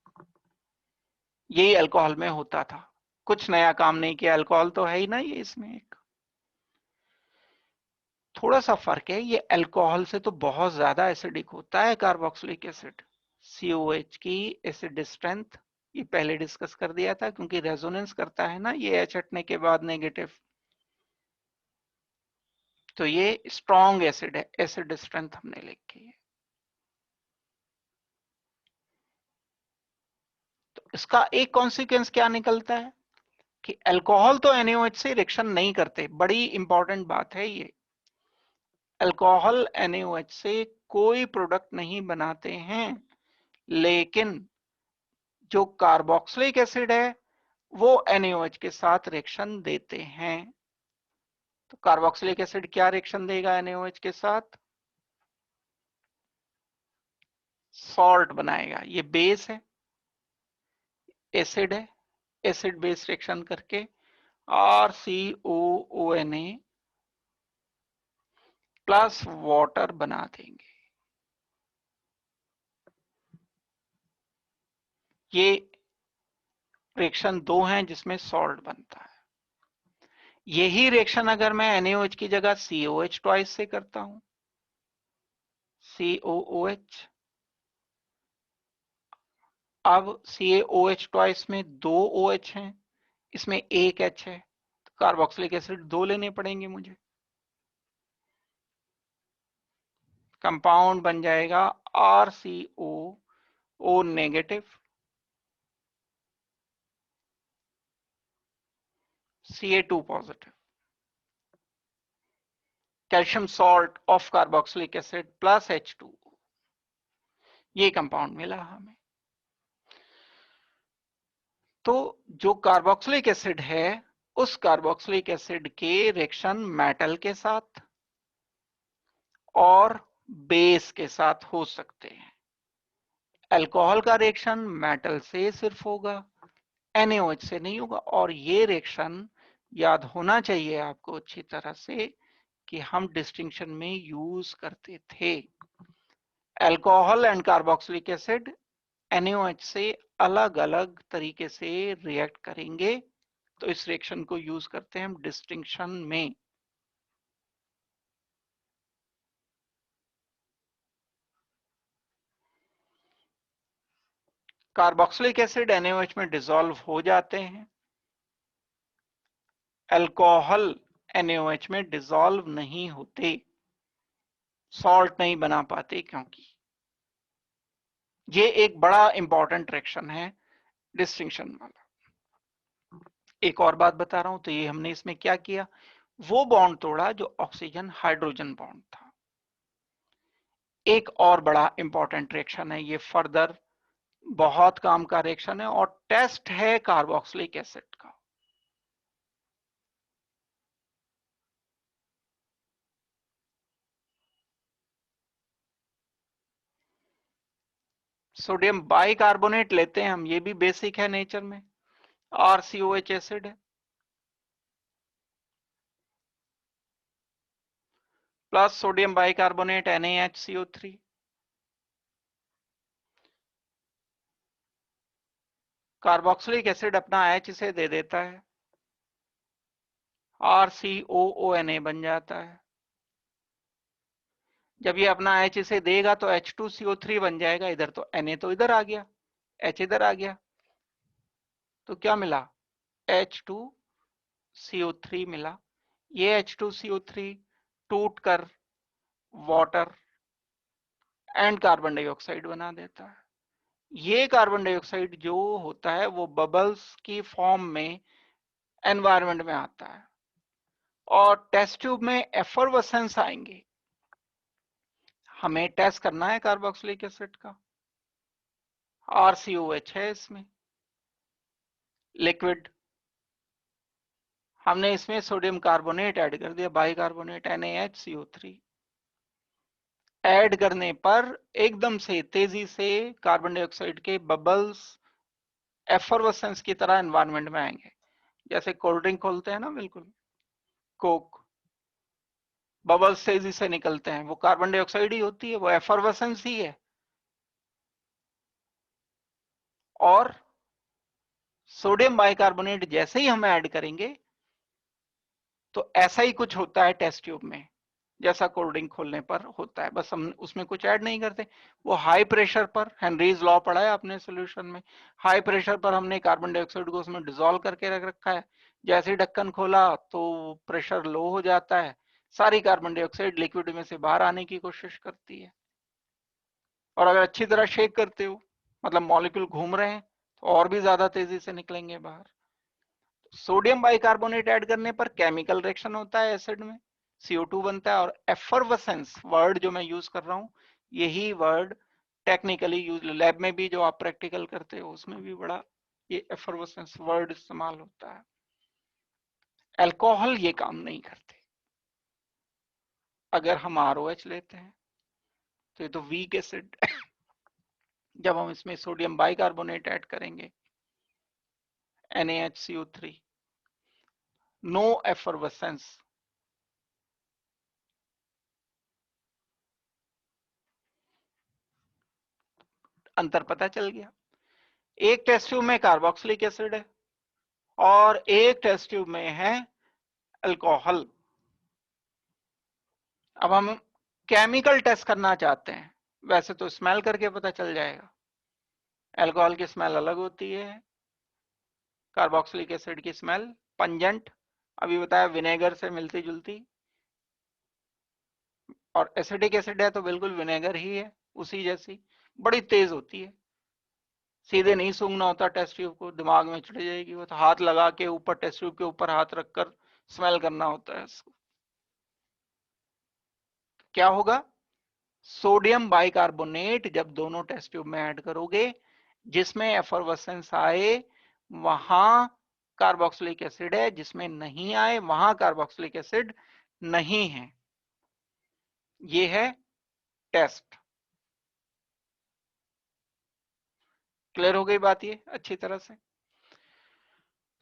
यही अल्कोहल में होता था, कुछ नया काम नहीं किया। अल्कोहल तो है ही ना ये, इसमें एक थोड़ा सा फर्क है, ये अल्कोहल से तो बहुत ज्यादा एसिडिक होता है कार्बोक्सिलिक एसिड। COH की एसिड स्ट्रेंथ ये पहले डिस्कस कर दिया था, क्योंकि रेजोनेंस करता है ना ये H हटने के बाद नेगेटिव, तो ये स्ट्रॉन्ग एसिड है, एसिड स्ट्रेंथ हमने लिखी है। तो इसका एक कॉन्सिक्वेंस क्या निकलता है कि अल्कोहल तो NaOH से रिएक्शन नहीं करते। बड़ी इंपॉर्टेंट बात है ये, अल्कोहल NaOH से कोई प्रोडक्ट नहीं बनाते हैं, लेकिन जो कार्बोक्सिलिक एसिड है वो NaOH के साथ रिएक्शन देते हैं। तो कार्बोक्सिलिक एसिड क्या रिएक्शन देगा NaOH के साथ? सॉल्ट बनाएगा। ये बेस है, एसिड है, एसिड बेस रिएक्शन करके RCOONA प्लस वाटर बना देंगे। ये रिएक्शन 2 हैं जिसमें सॉल्ट बनता है। यही रिएक्शन अगर मैं NaOH की जगह COH ट्वाइस से करता हूं, COOH, अब CaOH ट्वाइस में 2 OH हैं, इसमें एक H है, तो कार्बोक्सिलिक एसिड 2 लेने पड़ेंगे मुझे। कंपाउंड बन जाएगा RCOO negative Ca2 positive, calcium salt of carboxylic acid plus H2, ये कंपाउंड मिला हमें। तो जो कार्बोक्सिलिक एसिड है उस कार्बोक्सिलिक एसिड के रिएक्शन मेटल के साथ और बेस के साथ हो सकते हैं। अल्कोहल का रिएक्शन मेटल से सिर्फ होगा, NaOH से नहीं होगा। और ये रिएक्शन याद होना चाहिए आपको अच्छी तरह से कि हम डिस्टिंक्शन में यूज करते थे, alcohol and carboxylic acid NaOH से अलग अलग तरीके से रिएक्ट करेंगे, तो इस रिएक्शन को यूज करते हैं हम डिस्टिंक्शन में। कार्बोक्सिलिक एसिड NaOH में डिसॉल्व हो जाते हैं, अल्कोहल NaOH में डिसॉल्व नहीं होते, सॉल्ट नहीं बना पाते, क्योंकि ये एक बड़ा इंपॉर्टेंट रिएक्शन है डिस्टिंक्शन वाला। एक और बात बता रहा हूं, तो ये हमने इसमें क्या किया, वो बॉन्ड तोड़ा जो ऑक्सीजन हाइड्रोजन बॉन्ड था। एक और बड़ा इंपॉर्टेंट रिएक्शन है, ये फर्दर बहुत काम का रिएक्शन है और टेस्ट है कार्बोक्सिलिक एसिड का। सोडियम बाइकार्बोनेट लेते हैं हम, ये भी बेसिक है नेचर में, RCOH एसिड है, plus sodium bicarbonate NaHCO3, carboxylic acid अपना H से दे देता है, RCOONA बन जाता है। जब ये अपना H इसे देगा तो H2CO3 बन जाएगा, इधर तो Na तो इधर आ गया, H इधर आ गया, तो क्या मिला, H2CO3 मिला। ये H2CO3 टूट कर वाटर एंड कार्बन डाइऑक्साइड बना देता है। ये कार्बन डाइऑक्साइड जो होता है वो बबल्स की फॉर्म में एनवायरनमेंट में आता है और टेस्ट ट्यूब में एफरवेसेंस आएंगे। हमें टेस्ट करना है कार्बोक्सिलिक एसिड का, RCOH है इसमें लिक्विड, हमने इसमें सोडियम कार्बोनेट ऐड कर दिया, बाइकार्बोनेट NaHCO3 ऐड करने पर एकदम से तेजी से कार्बन डाइऑक्साइड के बबल्स एफरवेसेंस की तरह एनवायरनमेंट में आएंगे, जैसे कोल्ड ड्रिंक खोलते हैं ना, बिल्कुल कोक, बबल्स तेजी से निकलते हैं, वो कार्बन डाइऑक्साइड ही होती है, वो एफरवेसेंस ही है। और सोडियम बाइकार्बोनेट जैसे ही हम ऐड करेंगे तो ऐसा ही कुछ होता है टेस्ट ट्यूब में, जैसा कोल्ड ड्रिंक खोलने पर होता है, बस हम उसमें कुछ ऐड नहीं करते। वो हाई प्रेशर पर, हेनरीज लॉ पढ़ा है आपने सोल्यूशन में, हाई प्रेशर पर हमने कार्बन डाइऑक्साइड को उसमें डिसॉल्व करके रख रखा है, जैसे ही ढक्कन खोला तो प्रेशर लो हो जाता है, सारी कार्बन डाइऑक्साइड लिक्विड में से बाहर आने की कोशिश करती है। और अगर अच्छी तरह शेक करते हो, मतलब मॉलिक्यूल घूम रहे हैं, तो और भी ज्यादा तेजी से निकलेंगे बाहर। सोडियम बाइकार्बोनेट ऐड करने पर केमिकल रिएक्शन होता है एसिड में, CO2 बनता है, और एफरवेसेंस वर्ड जो मैं यूज कर रहा हूं, यही वर्ड टेक्निकली यूज लैब में भी जो आप प्रैक्टिकल करते हो उसमें भी बड़ा ये एफरवेसेंस वर्ड इस्तेमाल होता है। अल्कोहल ये काम नहीं करते। अगर हम ROH लेते हैं तो ये तो वीक एसिड जब हम इसमें सोडियम बाइकार्बोनेट ऐड करेंगे NaHCO3, नो एफरवेसेंस, अंतर पता चल गया। एक टेस्ट ट्यूब में कार्बोक्सिलिक एसिड है और एक टेस्ट ट्यूब में है अल्कोहल। अब हम केमिकल टेस्ट करना चाहते हैं, वैसे तो स्मेल करके पता चल जाएगा, अल्कोहल की स्मेल अलग होती है, कार्बोक्सिलिक एसिड की स्मेल पंजेंट, अभी बताया विनेगर से मिलती जुलती, और एसिडिक एसिड है तो बिल्कुल विनेगर ही है, उसी जैसी, बड़ी तेज होती है, सीधे नहीं सूंघना होता टेस्ट ट्यूब को, दिमाग में चढ़ जाएगी वो, तो हाथ लगा के ऊपर टेस्ट ट्यूब के ऊपर हाथ रखकर स्मेल करना होता है इसको। क्या होगा, सोडियम बाइकार्बोनेट जब दोनों टेस्ट ट्यूब में ऐड करोगे, जिसमें एफरवेसेंस आए वहां कार्बोक्सिलिक एसिड है, जिसमें नहीं आए वहां कार्बोक्सिलिक एसिड नहीं है। ये है टेस्ट। क्लियर हो गई बात ये अच्छी तरह से।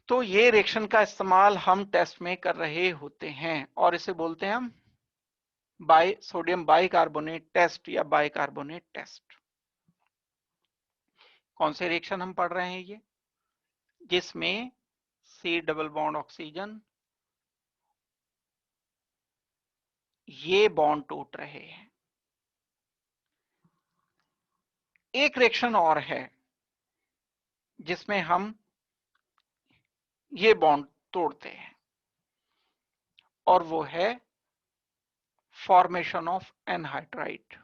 तो ये रिएक्शन का इस्तेमाल हम टेस्ट में कर रहे होते हैं और इसे बोलते हैं हम सोडियम बाइकार्बोनेट टेस्ट या बाइकार्बोनेट टेस्ट। कौन से रिएक्शन हम पढ़ रहे हैं ये, जिसमें C डबल बॉन्ड ऑक्सीजन ये बॉन्ड टूट रहे हैं। एक रिएक्शन और है जिसमें हम ये बॉन्ड तोड़ते हैं और वो है फॉर्मेशन ऑफ एनहाइड्राइड।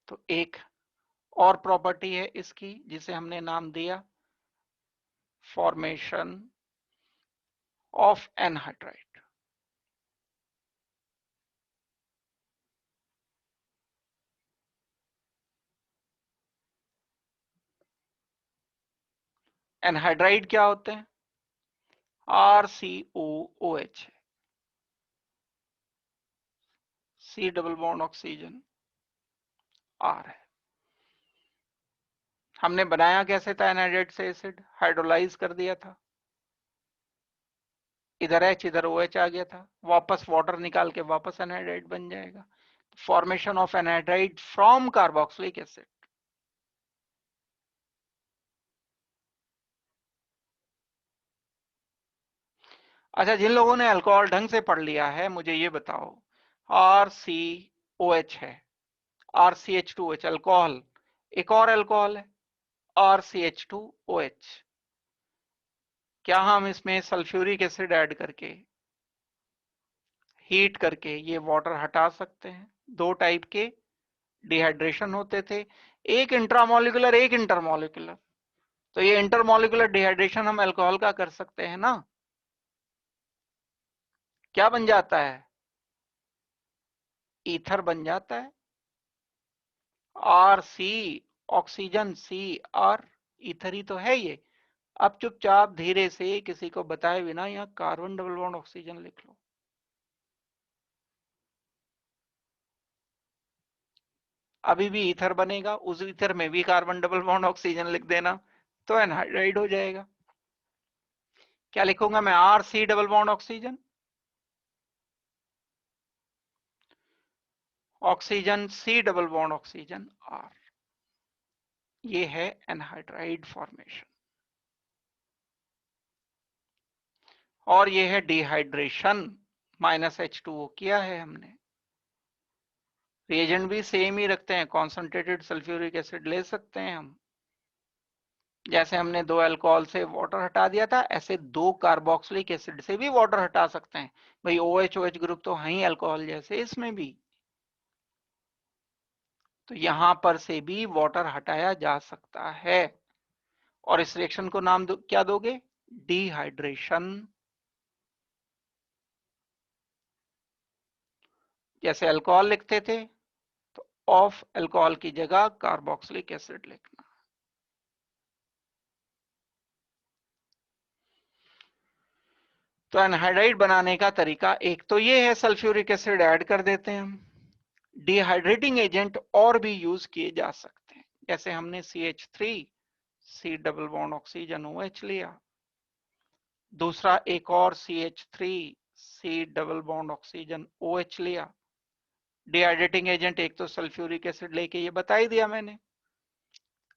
तो एक और प्रॉपर्टी है इसकी जिसे हमने नाम दिया फॉर्मेशन ऑफ एनहाइड्राइड। एनहाइड्राइड क्या होते हैं? RCOOH, C double bond oxygen R है। हमने बनाया कैसे था एनहाइड्राइड से एसिड? हाइड्रोलाइज कर दिया था, इधर H इधर OH आ गया था, वापस वाटर निकाल के वापस एनहाइड्राइड बन जाएगा। Formation of anhydride from carboxylic acid. अच्छा, जिन लोगों ने अल्कोहल ढंग से पढ़ लिया है मुझे ये बताओ, RCOH है, RCH2OH अल्कोहल, एक और अल्कोहल है RCH2OH। क्या हम इसमें सल्फ्यूरिक एसिड ऐड करके हीट करके ये वाटर हटा सकते हैं? दो टाइप के डिहाइड्रेशन होते थे, एक इंट्रामोलिकुलर एक इंटरमोलिकुलर। तो ये इंटरमोलिकुलर डिहाइड्रेशन हम अल्कोहल का कर सकते हैं ना? क्या बन जाता है? ईथर बन जाता है। R C oxygen, C R, ether ही तो है ये। अब चुपचाप धीरे से किसी को बताए बिना यहाँ कार्बन डबल बॉन्ड ऑक्सीजन लिख लो। अभी भी ईथर बनेगा, उस ईथर में भी कार्बन डबल बॉन्ड ऑक्सीजन लिख देना तो एनहाइड्राइड हो जाएगा। क्या लिखूंगा मैं? R C double bond oxygen, oxygen C double bond oxygen R, ये है एनहाइड्राइड फॉर्मेशन। और ये है डिहाइड्रेशन, -H2O किया है हमने। रिएजेंट भी सेम ही रखते हैं, कॉन्सेंट्रेटेड सल्फ्यूरिक एसिड ले सकते हैं हम। जैसे हमने दो अल्कोहल से वाटर हटा दिया था, ऐसे दो कार्बोक्सिलिक एसिड से भी वाटर हटा सकते हैं। भाई OH OH ग्रुप तो है ही अल्कोहल जैसे, इसमें भी तो यहां पर से भी वाटर हटाया जा सकता है। और इस रिएक्शन को नाम क्या दोगे? डिहाइड्रेशन। जैसे अल्कोहल लिखते थे तो ऑफ अल्कोहल की जगह कार्बोक्सिलिक एसिड लिखना। तो एनहाइड्राइड बनाने का तरीका एक तो ये है, सल्फ्यूरिक एसिड ऐड कर देते हैं हम। डिहाइड्रेटिंग एजेंट और भी यूज किए जा सकते हैं, जैसे हमने CH3 C double bond oxygen OH लिया, दूसरा एक और CH3 C double bond oxygen OH लिया। डिहाइड्रेटिंग एजेंट एक तो सल्फ्यूरिक एसिड लेके ये बता ही दिया मैंने,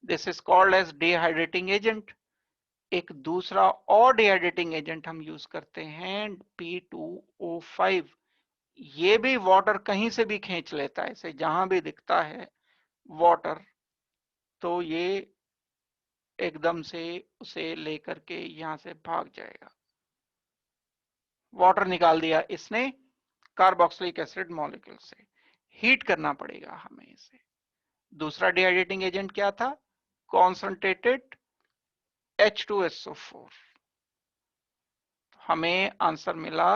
this is called as dehydrating agent. एक दूसरा और डिहाइड्रेटिंग एजेंट हम यूज करते हैं P2O5, ये भी वाटर कहीं से भी खींच लेता है, इसे जहां भी दिखता है वाटर तो ये एकदम से उसे लेकर के यहां से भाग जाएगा। वाटर निकाल दिया इसने कार्बोक्सिलिक एसिड मॉलिक्यूल से, हीट करना पड़ेगा हमें इसे। दूसरा डिहाइड्रेटिंग एजेंट क्या था? Concentrated H2SO4। हमें आंसर मिला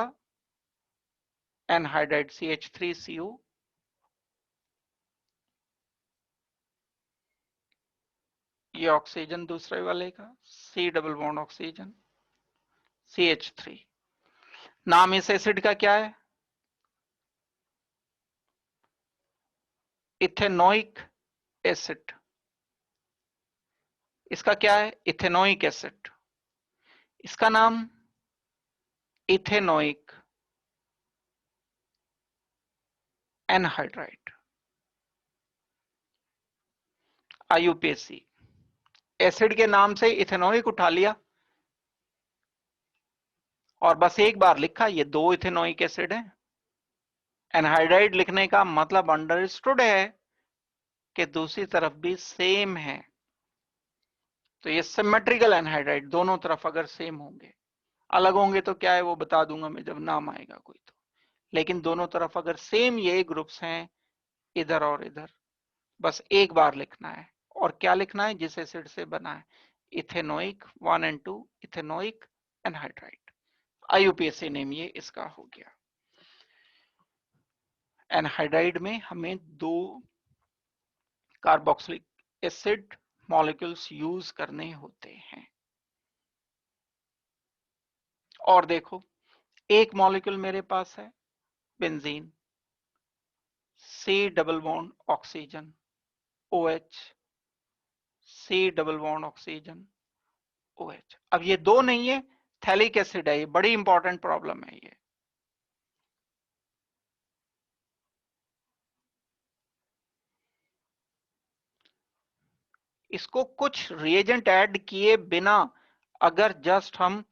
एनहाइड्राइड CH3Cu। ये ऑक्सीजन दूसरे वाले का C double bond oxygen CH3। नाम इस एसिड का क्या है? Ethanoic acid. इसका क्या है? Ethanoic acid. इसका नाम इथेनोइक एनहाइड्राइड। IUPAC, एसिड के नाम से इथेनोइक उठा लिया और बस एक बार लिखा, ये 2 इथेनोइक एसिड है। एनहाइड्राइड लिखने का मतलब अंडरस्टूड है कि दूसरी तरफ भी सेम है, तो ये सिमेट्रिकल एनहाइड्राइड, दोनों तरफ अगर सेम होंगे, अलग होंगे तो क्या है वो बता दूंगा मैं जब नाम आएगा कोई तो, लेकिन दोनों तरफ अगर सेम ये ग्रुप्स हैं इधर और इधर, बस एक बार लिखना है। और क्या लिखना है? जिस एसिड से बना है, इथेनोइक 1 और 2, इथेनोइक एनहाइड्राइड। IUPAC नेम ये इसका हो गया। एनहाइड्राइड में हमें 2 कार्बोक्सिलिक एसिड मॉलिक्यूल्स यूज करने होते हैं। और देखो, एक मॉलिक्यूल मेरे पास है benzene, C double bond oxygen OH, C double bond oxygen OH। अब ये 2 नहीं है, थैलिक एसिड है, ये बड़ी इंपॉर्टेंट प्रॉब्लम है ये। इसको कुछ रिएजेंट ऐड किए बिना अगर जस्ट हम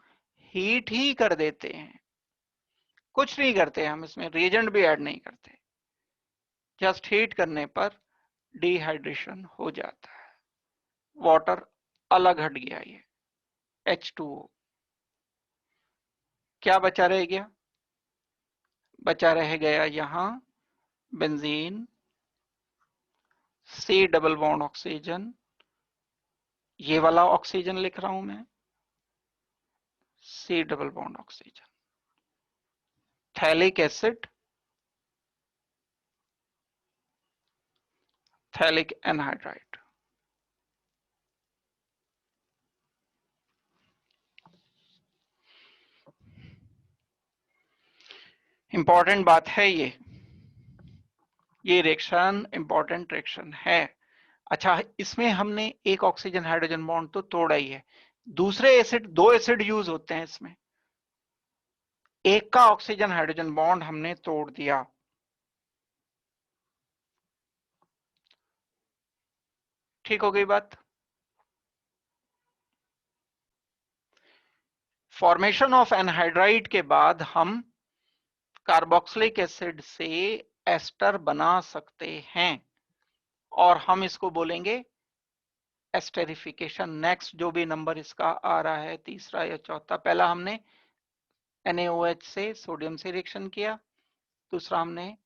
हीट ही कर देते हैं, कुछ नहीं करते हम, इसमें रिएजेंट भी ऐड नहीं करते, जस्ट हीट करने पर डिहाइड्रेशन हो जाता है, वाटर अलग हट गया ये H2O। क्या बचा रह गया? बचा रह गया यहां benzene, C double bond oxygen, ये वाला ऑक्सीजन लिख रहा हूं मैं, C double bond oxygen, phthalic acid, phthalic anhydride. Important बात है ये रिएक्शन इंपॉर्टेंट रिएक्शन है। अच्छा, इसमें हमने एक ऑक्सीजन हाइड्रोजन बॉन्ड तो तोड़ा ही है, दूसरे एसिड, 2 एसिड यूज होते हैं इसमें, एक का ऑक्सीजन हाइड्रोजन बॉन्ड हमने तोड़ दिया। ठीक हो गई बात? फॉर्मेशन ऑफ एनहाइड्राइड के बाद हम कार्बोक्सिलिक एसिड से एस्टर बना सकते हैं और हम इसको बोलेंगे एस्टेरिफिकेशन। नेक्स्ट जो भी नंबर इसका आ रहा है, तीसरा या चौथा, पहला हमने NaOH से सोडियम से रिएक्शन किया, दूसरा हमने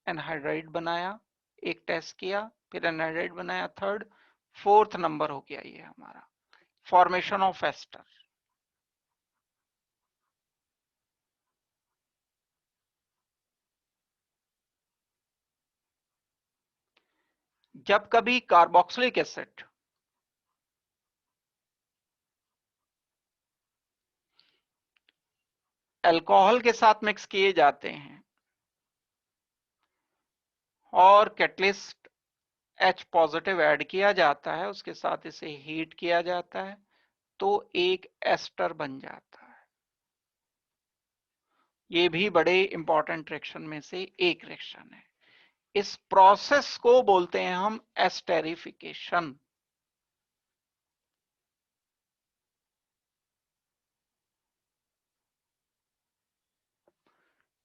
एनहाइड्राइड बनाया, एक टेस्ट किया, फिर एनहाइड्राइड बनाया, थर्ड, फोर्थ नंबर हो गया ये हमारा फॉर्मेशन ऑफ एस्टर। जब कभी कार्बोक्सिलिक एसिड अल्कोहल के साथ मिक्स किए जाते हैं और कैटलिस्ट H पॉजिटिव ऐड किया जाता है, उसके साथ इसे हीट किया जाता है, तो एक एस्टर बन जाता है। ये भी बड़े इंपॉर्टेंट रिएक्शन में से एक रिएक्शन है। इस प्रोसेस को बोलते हैं हम एस्टेरिफिकेशन।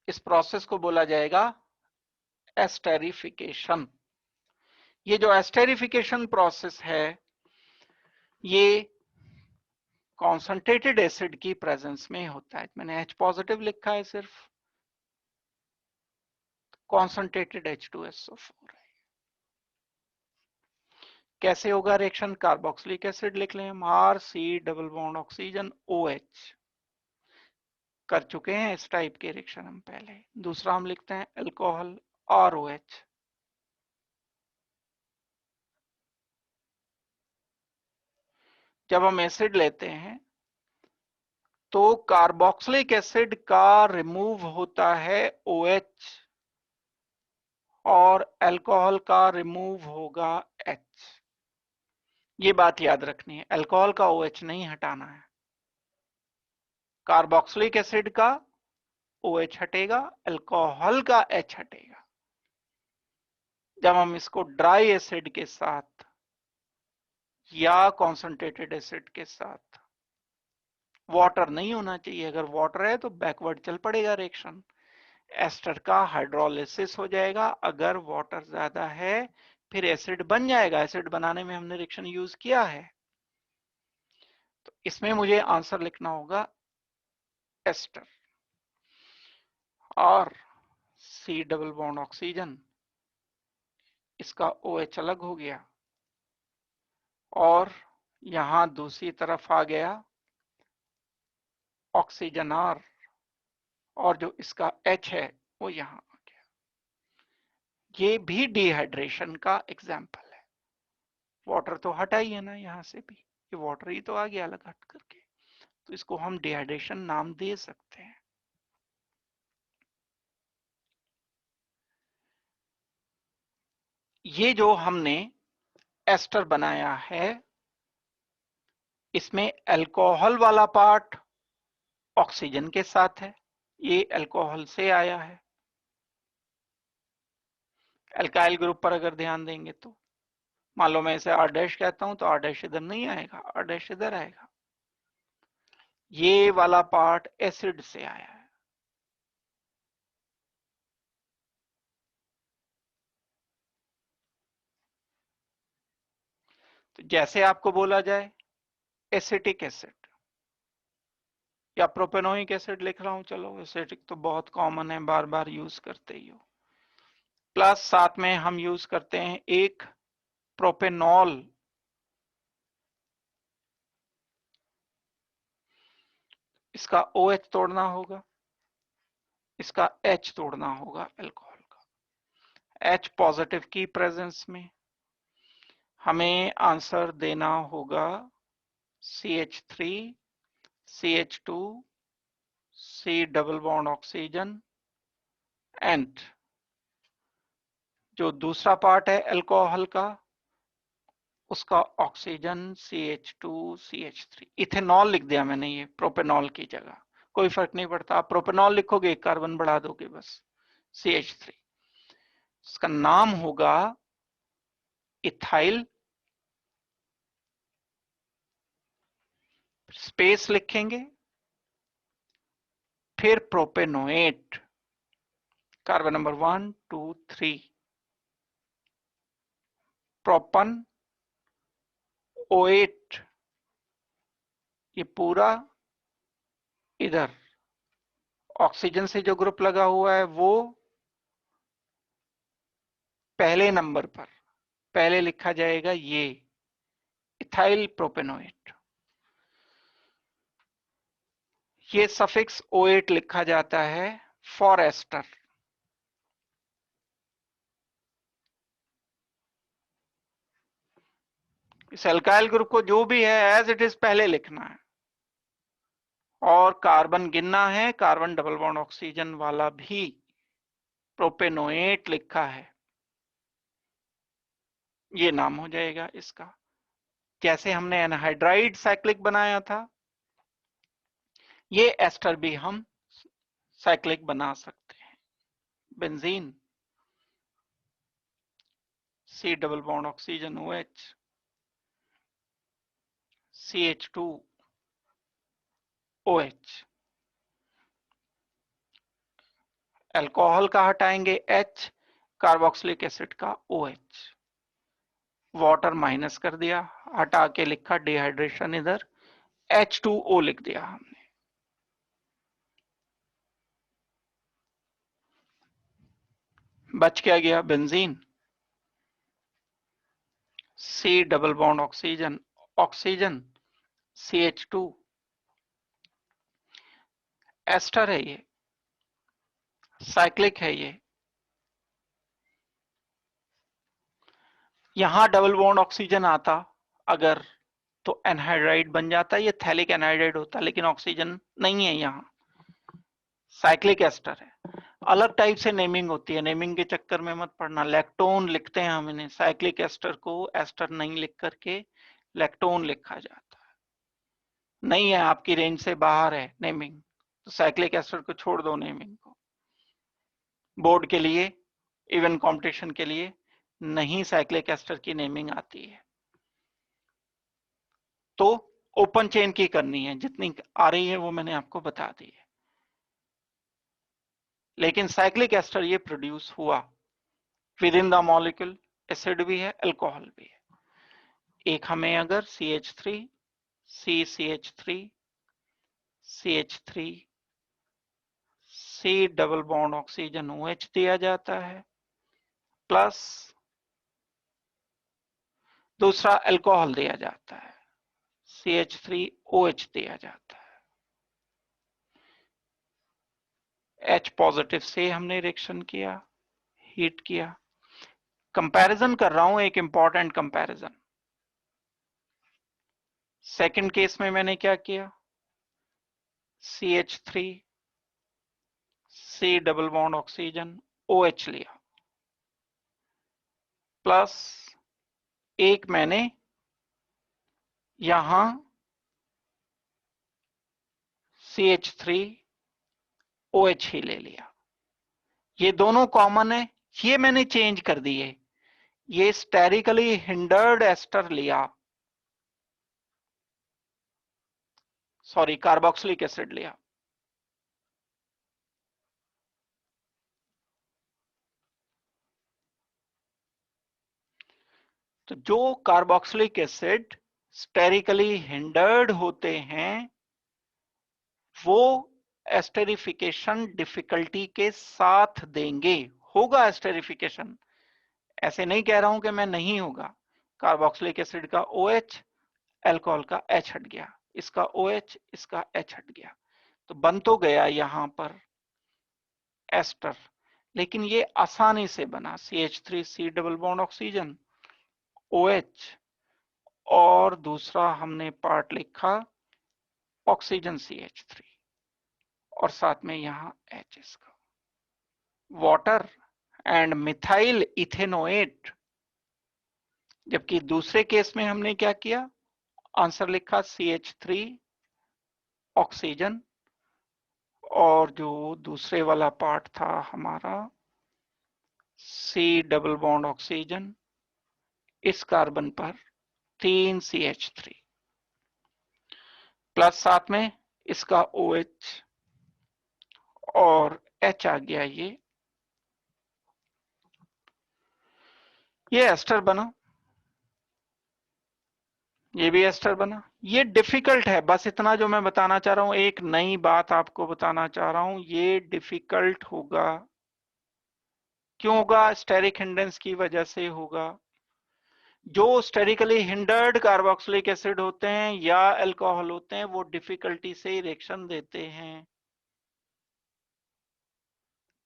इस प्रोसेस को बोला जाएगा एस्टेरिफिकेशन। ये जो एस्टेरिफिकेशन प्रोसेस है, ये कॉन्सेंट्रेटेड एसिड की प्रेजेंस में होता है। मैंने H पॉजिटिव लिखा है सिर्फ, कॉन्सेंट्रेटेड H2SO4 है। कैसे होगा रिएक्शन? कार्बोक्सिलिक एसिड लिख लें हम, RC double bond oxygen OH, कर चुके हैं इस टाइप के रिएक्शन हम पहले। दूसरा हम लिखते हैं अल्कोहल ROH, जब हम एसिड लेते हैं तो कार्बोक्सिलिक एसिड का रिमूव होता है OH और अल्कोहल का रिमूव होगा H। ये बात याद रखनी है, अल्कोहल का OH नहीं हटाना है, कार्बोक्सिलिक एसिड का OH हटेगा, अल्कोहल का H हटेगा। जब हम इसको ड्राई एसिड के साथ या कॉन्सेंट्रेटेड एसिड के साथ। वाटर नहीं होना चाहिए, अगर वाटर है तो बैकवर्ड चल पड़ेगा रिएक्शन। एस्टर का हाइड्रोलिसिस हो जाएगा, अगर वाटर ज्यादा है फिर एसिड बन जाएगा। एसिड बनाने में हमने रिएक्शन यूज किया है, तो इसमें मुझे आंसर लिखना होगा एस्टर। और सी डबल बॉन्ड ऑक्सीजन, इसका OH अलग हो गया और यहां दूसरी तरफ आ गया ऑक्सीजन R, और जो इसका H है वो यहां आ गया। ये भी डिहाइड्रेशन का एग्जाम्पल है। वाटर तो हटा ही है ना यहां से भी, ये वाटर ही तो आ गया अलग हट करके, तो इसको हम डिहाइड्रेशन नाम दे सकते हैं। ये जो हमने एस्टर बनाया है, इसमें अल्कोहल वाला पार्ट ऑक्सीजन के साथ है, ये अल्कोहल से आया है। अल्काइल ग्रुप पर अगर ध्यान देंगे तो मान लो मैं इसे R डैश कहता हूं तो R डैश इधर नहीं आएगा, R डैश इधर आएगा। ये वाला पार्ट एसिड से आया है। तो जैसे आपको बोला जाए एसिटिक एसिड या प्रोपेनोइक एसिड लिख रहा हूं, चलो एसिटिक तो बहुत कॉमन है, बार बार यूज करते ही हो। प्लस साथ में हम यूज करते हैं एक प्रोपेनॉल, इसका OH तोड़ना होगा, इसका H तोड़ना होगा अल्कोहल का। H पॉजिटिव की प्रेजेंस में हमें आंसर देना होगा CH3 CH2 C double bond oxygen and जो दूसरा पार्ट है अल्कोहल का उसका ऑक्सीजन CH2 CH3। इथेनॉल लिख दिया मैंने ये प्रोपेनॉल की जगह, कोई फर्क नहीं पड़ता, आप प्रोपेनॉल लिखोगे एक कार्बन बढ़ा दोगे बस, CH3। इसका नाम होगा इथाइल, स्पेस लिखेंगे, फिर प्रोपेनोएट, कार्बन नंबर 1 2 3, प्रोपन O8, ये पूरा इधर ऑक्सीजन से जो ग्रुप लगा हुआ है वो पहले नंबर पर पहले लिखा जाएगा ये इथाइल प्रोपेनोएट। ये सफिक्स O8 लिखा जाता है फॉर एस्टर। इस अल्काइल ग्रुप को जो भी है एज इट इज पहले लिखना है, और कार्बन गिनना है, कार्बन डबल बॉन्ड ऑक्सीजन वाला भी प्रोपेनोएट लिखा है, ये नाम हो जाएगा इसका। जैसे हमने एनहाइड्राइड साइक्लिक बनाया था, ये एस्टर भी हम साइक्लिक बना सकते हैं। Benzene C double bond oxygen OH CH2 OH, alcohol का हटाएंगे H, कार्बोक्सिलिक एसिड का OH, वाटर माइनस कर दिया, हटा के लिखा डिहाइड्रेशन, इधर H2O लिख दिया हमने। बच क्या गया benzene, C double bond oxygen oxygen CH2, ester है ये, साइक्लिक है ये। यहां डबल बॉन्ड ऑक्सीजन आता अगर तो एनहाइड्राइड बन जाता, ये थैलिक एनहाइड्राइड होता, लेकिन ऑक्सीजन नहीं है यहां, साइक्लिक एस्टर है। अलग टाइप से नेमिंग होती है, नेमिंग के चक्कर में मत पड़ना। लैक्टोन लिखते हैं हम इन्हें, साइक्लिक एस्टर को एस्टर नहीं लिख करके लैक्टोन लिखा जाता है। नहीं है आपकी रेंज से बाहर है नेमिंग, तो साइक्लिक एस्टर को छोड़ दो नेमिंग को। बोर्ड के लिए, इवन कंपटीशन के लिए नहीं साइक्लिक एस्टर की नेमिंग आती है। तो ओपन चेन की करनी है, जितनी आ रही है वो मैंने आपको बता दी है। लेकिन साइक्लिक एस्टर ये प्रोड्यूस हुआ with in the molecule, acid भी है अल्कोहल भी है। एक हमें अगर CH3 CCH3 CH3 C double bond oxygen OH दिया जाता है, प्लस दूसरा अल्कोहल दिया जाता है CH3OH दिया जाता है। H पॉजिटिव से हमने रिएक्शन किया, हीट किया। कंपैरिजन कर रहा हूं, एक इंपॉर्टेंट कंपैरिजन। सेकंड केस में मैंने क्या किया, CH3 C double bond oxygen OH लिया, प्लस एक मैंने यहां CH3OH ही ले लिया। ये दोनों कॉमन है, ये मैंने चेंज कर दिए, ये स्टेरिकली हिंडर्ड एस्टर लिया, सॉरी कार्बोक्सिलिक एसिड लिया। तो जो कार्बोक्सिलिक एसिड स्टेरिकली हिंडर्ड होते हैं वो एस्टेरिफिकेशन डिफिकल्टी के साथ देंगे। होगा एस्टेरिफिकेशन, ऐसे नहीं कह रहा हूं कि मैं नहीं होगा। कार्बोक्सिलिक एसिड का OH, अल्कोहल का H हट गया, इसका OH, इसका H हट गया, तो बन तो गया यहां पर एस्टर। लेकिन ये आसानी से बना, CH3 C double bond oxygen OH, और दूसरा हमने पार्ट लिखा ऑक्सीजन CH3, और साथ में यहां H इसका, वाटर एंड मिथाइल इथेनोएट। जबकि दूसरे केस में हमने क्या किया, आंसर लिखा CH3 ऑक्सीजन, और जो दूसरे वाला पार्ट था हमारा C डबल बॉन्ड ऑक्सीजन, इस कार्बन पर 3 CH3, प्लस साथ में इसका OH और H आ गया। ये एस्टर बना, ये भी एस्टर बना। ये डिफिकल्ट है, बस इतना जो मैं बताना चाह रहा हूं, एक नई बात आपको बताना चाह रहा हूं, ये डिफिकल्ट होगा। क्यों होगा? स्टेरिक हिंड्रेंस की वजह से होगा। जो स्टेरिकली हिंडर्ड कार्बोक्सिलिक एसिड होते हैं या अल्कोहल होते हैं वो डिफिकल्टी से रिएक्शन देते हैं।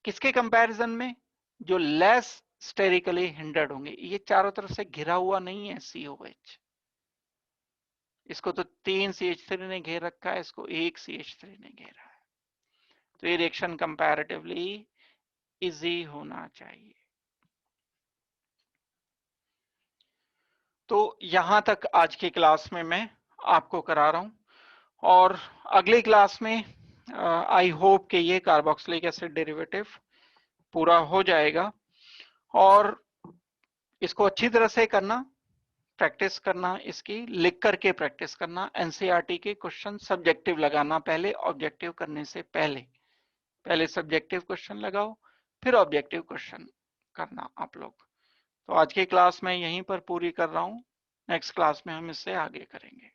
किसके कंपैरिजन में? जो लेस स्टेरिकली हिंडर्ड होंगे। ये चारों तरफ से घिरा हुआ नहीं है COH, इसको तो 3 CH3 ने घेर रखा है, इसको 1 CH3 ने घेरा है। तो ये रिएक्शन कंपैरेटिवली इजी होना चाहिए। तो यहां तक आज की क्लास में मैं आपको करा रहा हूं, और अगली क्लास में आई होप कि ये कार्बोक्सिलिक एसिड डेरिवेटिव पूरा हो जाएगा, और इसको अच्छी तरह से करना, प्रैक्टिस करना, इसकी लिख करके प्रैक्टिस करना। एनसीईआरटी के क्वेश्चन सब्जेक्टिव लगाना पहले, ऑब्जेक्टिव करने से पहले। पहले सब्जेक्टिव क्वेश्चन लगाओ, फिर ऑब्जेक्टिव क्वेश्चन करना आप लोग। तो आज की क्लास मैं यहीं पर पूरी कर रहा हूं, नेक्स्ट क्लास में हम इससे आगे करेंगे।